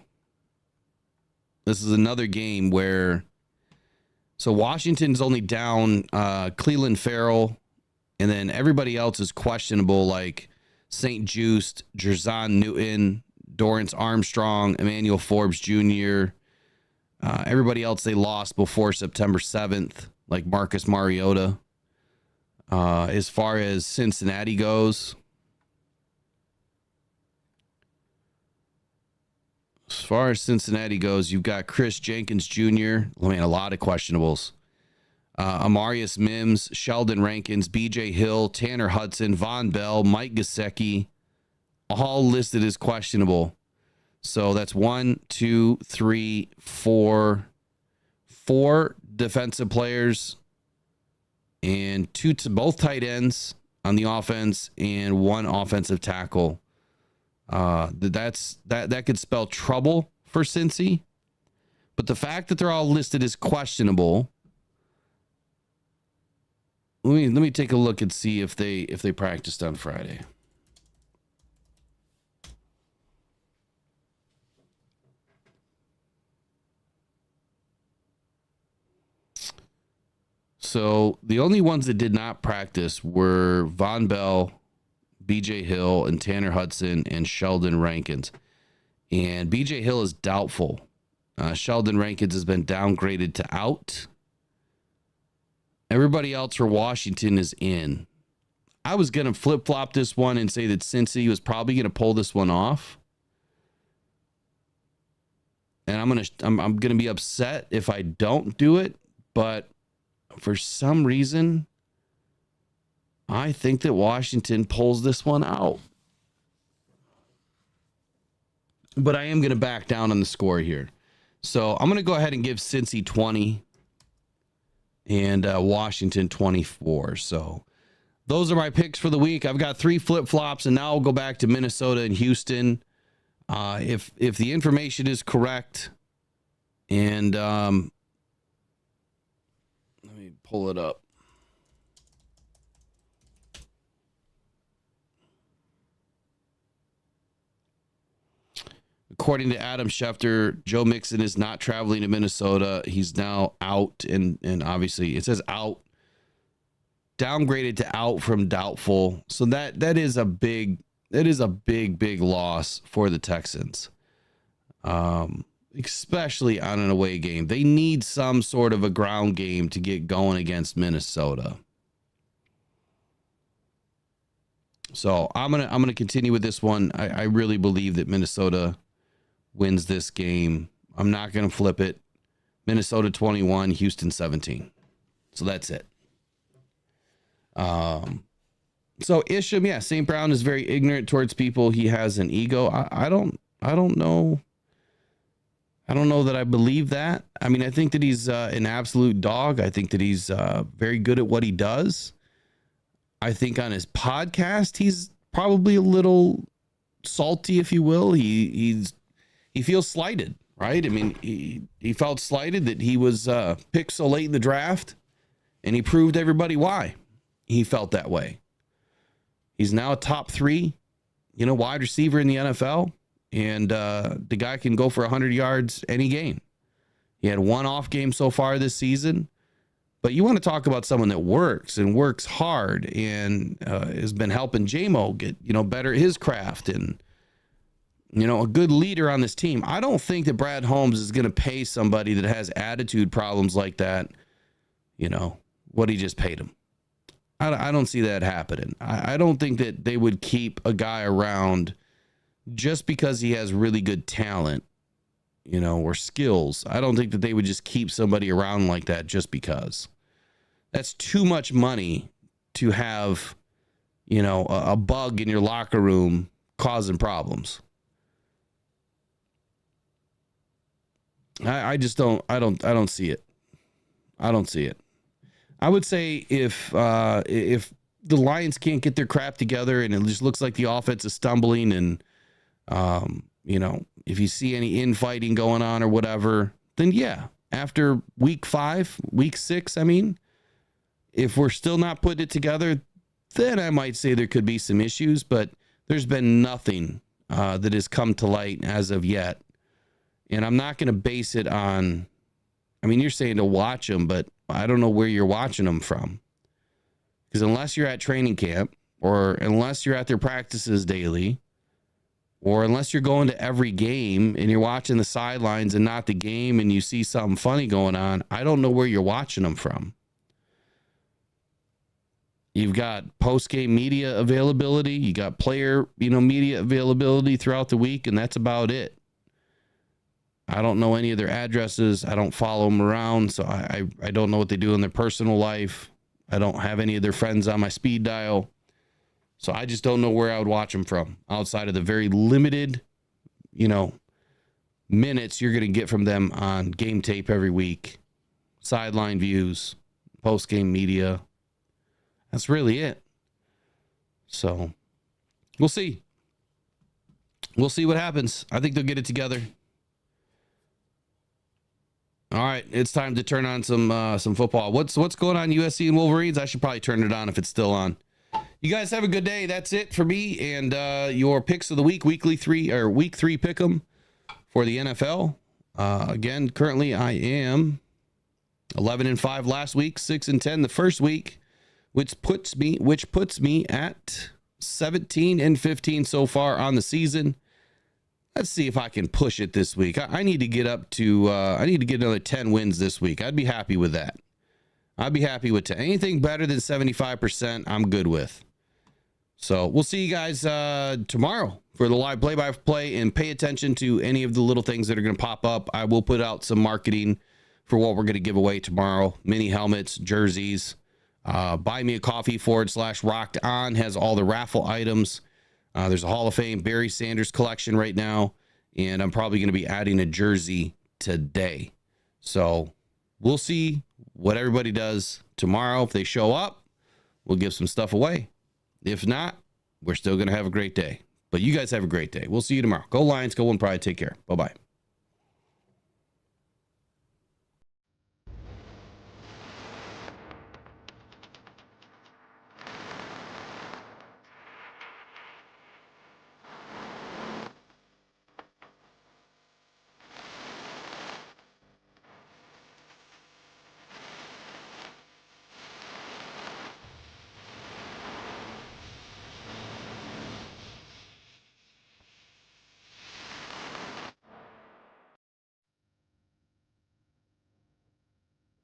This is another game where, so Washington's only down Cleveland Farrell, and then everybody else is questionable, like St. Juste, Jerzon Newton, Dorrance Armstrong, Emmanuel Forbes Jr., everybody else they lost before September 7th, like Marcus Mariota. As far as Cincinnati goes, you've got Chris Jenkins Jr. I mean, a lot of questionables. Amarius Mims, Sheldon Rankins, B.J. Hill, Tanner Hudson, Von Bell, Mike Gesicki, all listed as questionable. So that's 1, 2, 3, 4 defensive players, and both tight ends on the offense, and 1 offensive tackle. That could spell trouble for Cincy, but the fact that they're all listed as questionable. Let me take a look and see if they practiced on Friday. So the only ones that did not practice were Von Bell, B.J. Hill, and Tanner Hudson, and Sheldon Rankins. And B.J. Hill is doubtful. Sheldon Rankins has been downgraded to out. Everybody else for Washington is in. I was going to flip-flop this one and say that Cincy was probably going to pull this one off. And I'm going to be upset if I don't do it, but for some reason, I think that Washington pulls this one out. But I am going to back down on the score here. So I'm going to go ahead and give Cincy 20 and Washington 24. So those are my picks for the week. I've got 3 flip-flops, and now I'll go back to Minnesota and Houston. If the information is correct, and let me pull it up. According to Adam Schefter, Joe Mixon is not traveling to Minnesota. He's now out, and obviously it says out, downgraded to out from doubtful. So that is a big loss for the Texans, especially on an away game. They need some sort of a ground game to get going against Minnesota. So I'm gonna continue with this one. I really believe that Minnesota wins this game. I'm not going to flip it. Minnesota 21, Houston 17. So that's it. So Isham, yeah, St. Brown is very ignorant towards people. He has an ego. I don't know. I don't know that I believe that. I mean, I think that he's an absolute dog. I think that he's very good at what he does. I think on his podcast, he's probably a little salty, if you will. He feels slighted, right? I mean, he felt slighted that he was picked so late in the draft, and he proved everybody why he felt that way. He's now a top 3, wide receiver in the NFL, and the guy can go for 100 yards any game. He had one off game so far this season, but you want to talk about someone that works and works hard and has been helping J-Mo get, better at his craft and, a good leader on this team. I don't think that Brad Holmes is going to pay somebody that has attitude problems like that, what he just paid him. I don't see that happening. I don't think that they would keep a guy around just because he has really good talent, or skills. I don't think that they would just keep somebody around like that just because. That's too much money to have, a bug in your locker room causing problems. I just don't see it. I don't see it. I would say if the Lions can't get their crap together and it just looks like the offense is stumbling and, if you see any infighting going on or whatever, then yeah, after week 5, week 6, if we're still not putting it together, then I might say there could be some issues, but there's been nothing that has come to light as of yet. And I'm not going to base it on, you're saying to watch them, but I don't know where you're watching them from. Because unless you're at training camp or unless you're at their practices daily or unless you're going to every game and you're watching the sidelines and not the game and you see something funny going on, I don't know where you're watching them from. You've got post-game media availability. You got player, media availability throughout the week, and that's about it. I don't know any of their addresses. I don't follow them around, so I don't know what they do in their personal life. I don't have any of their friends on my speed dial. So I just don't know where I would watch them from outside of the very limited, minutes you're going to get from them on game tape every week, sideline views, post-game media. That's really it. So we'll see. We'll see what happens. I think they'll get it together. All right, it's time to turn on some football. What's going on USC and Wolverines? I should probably turn it on if it's still on. You guys have a good day. That's it for me and your picks of the week, week 3 pick'em for the NFL. Again, currently I am 11-5 last week, 6-10 the first week, which puts me at 17-15 so far on the season. Let's see if I can push it this week. I need to get up to, I need to get another 10 wins this week. I'd be happy with that. I'd be happy with anything better than 75%. I'm good with. So we'll see you guys tomorrow for the live play-by-play, and pay attention to any of the little things that are going to pop up. I will put out some marketing for what we're going to give away tomorrow. Mini helmets, jerseys. Buy me a coffee /rocked on has all the raffle items. There's a Hall of Fame Barry Sanders collection right now, and I'm probably going to be adding a jersey today. So we'll see what everybody does tomorrow. If they show up, we'll give some stuff away. If not, we're still going to have a great day. But you guys have a great day. We'll see you tomorrow. Go Lions, go Win Pride. Take care. Bye-bye.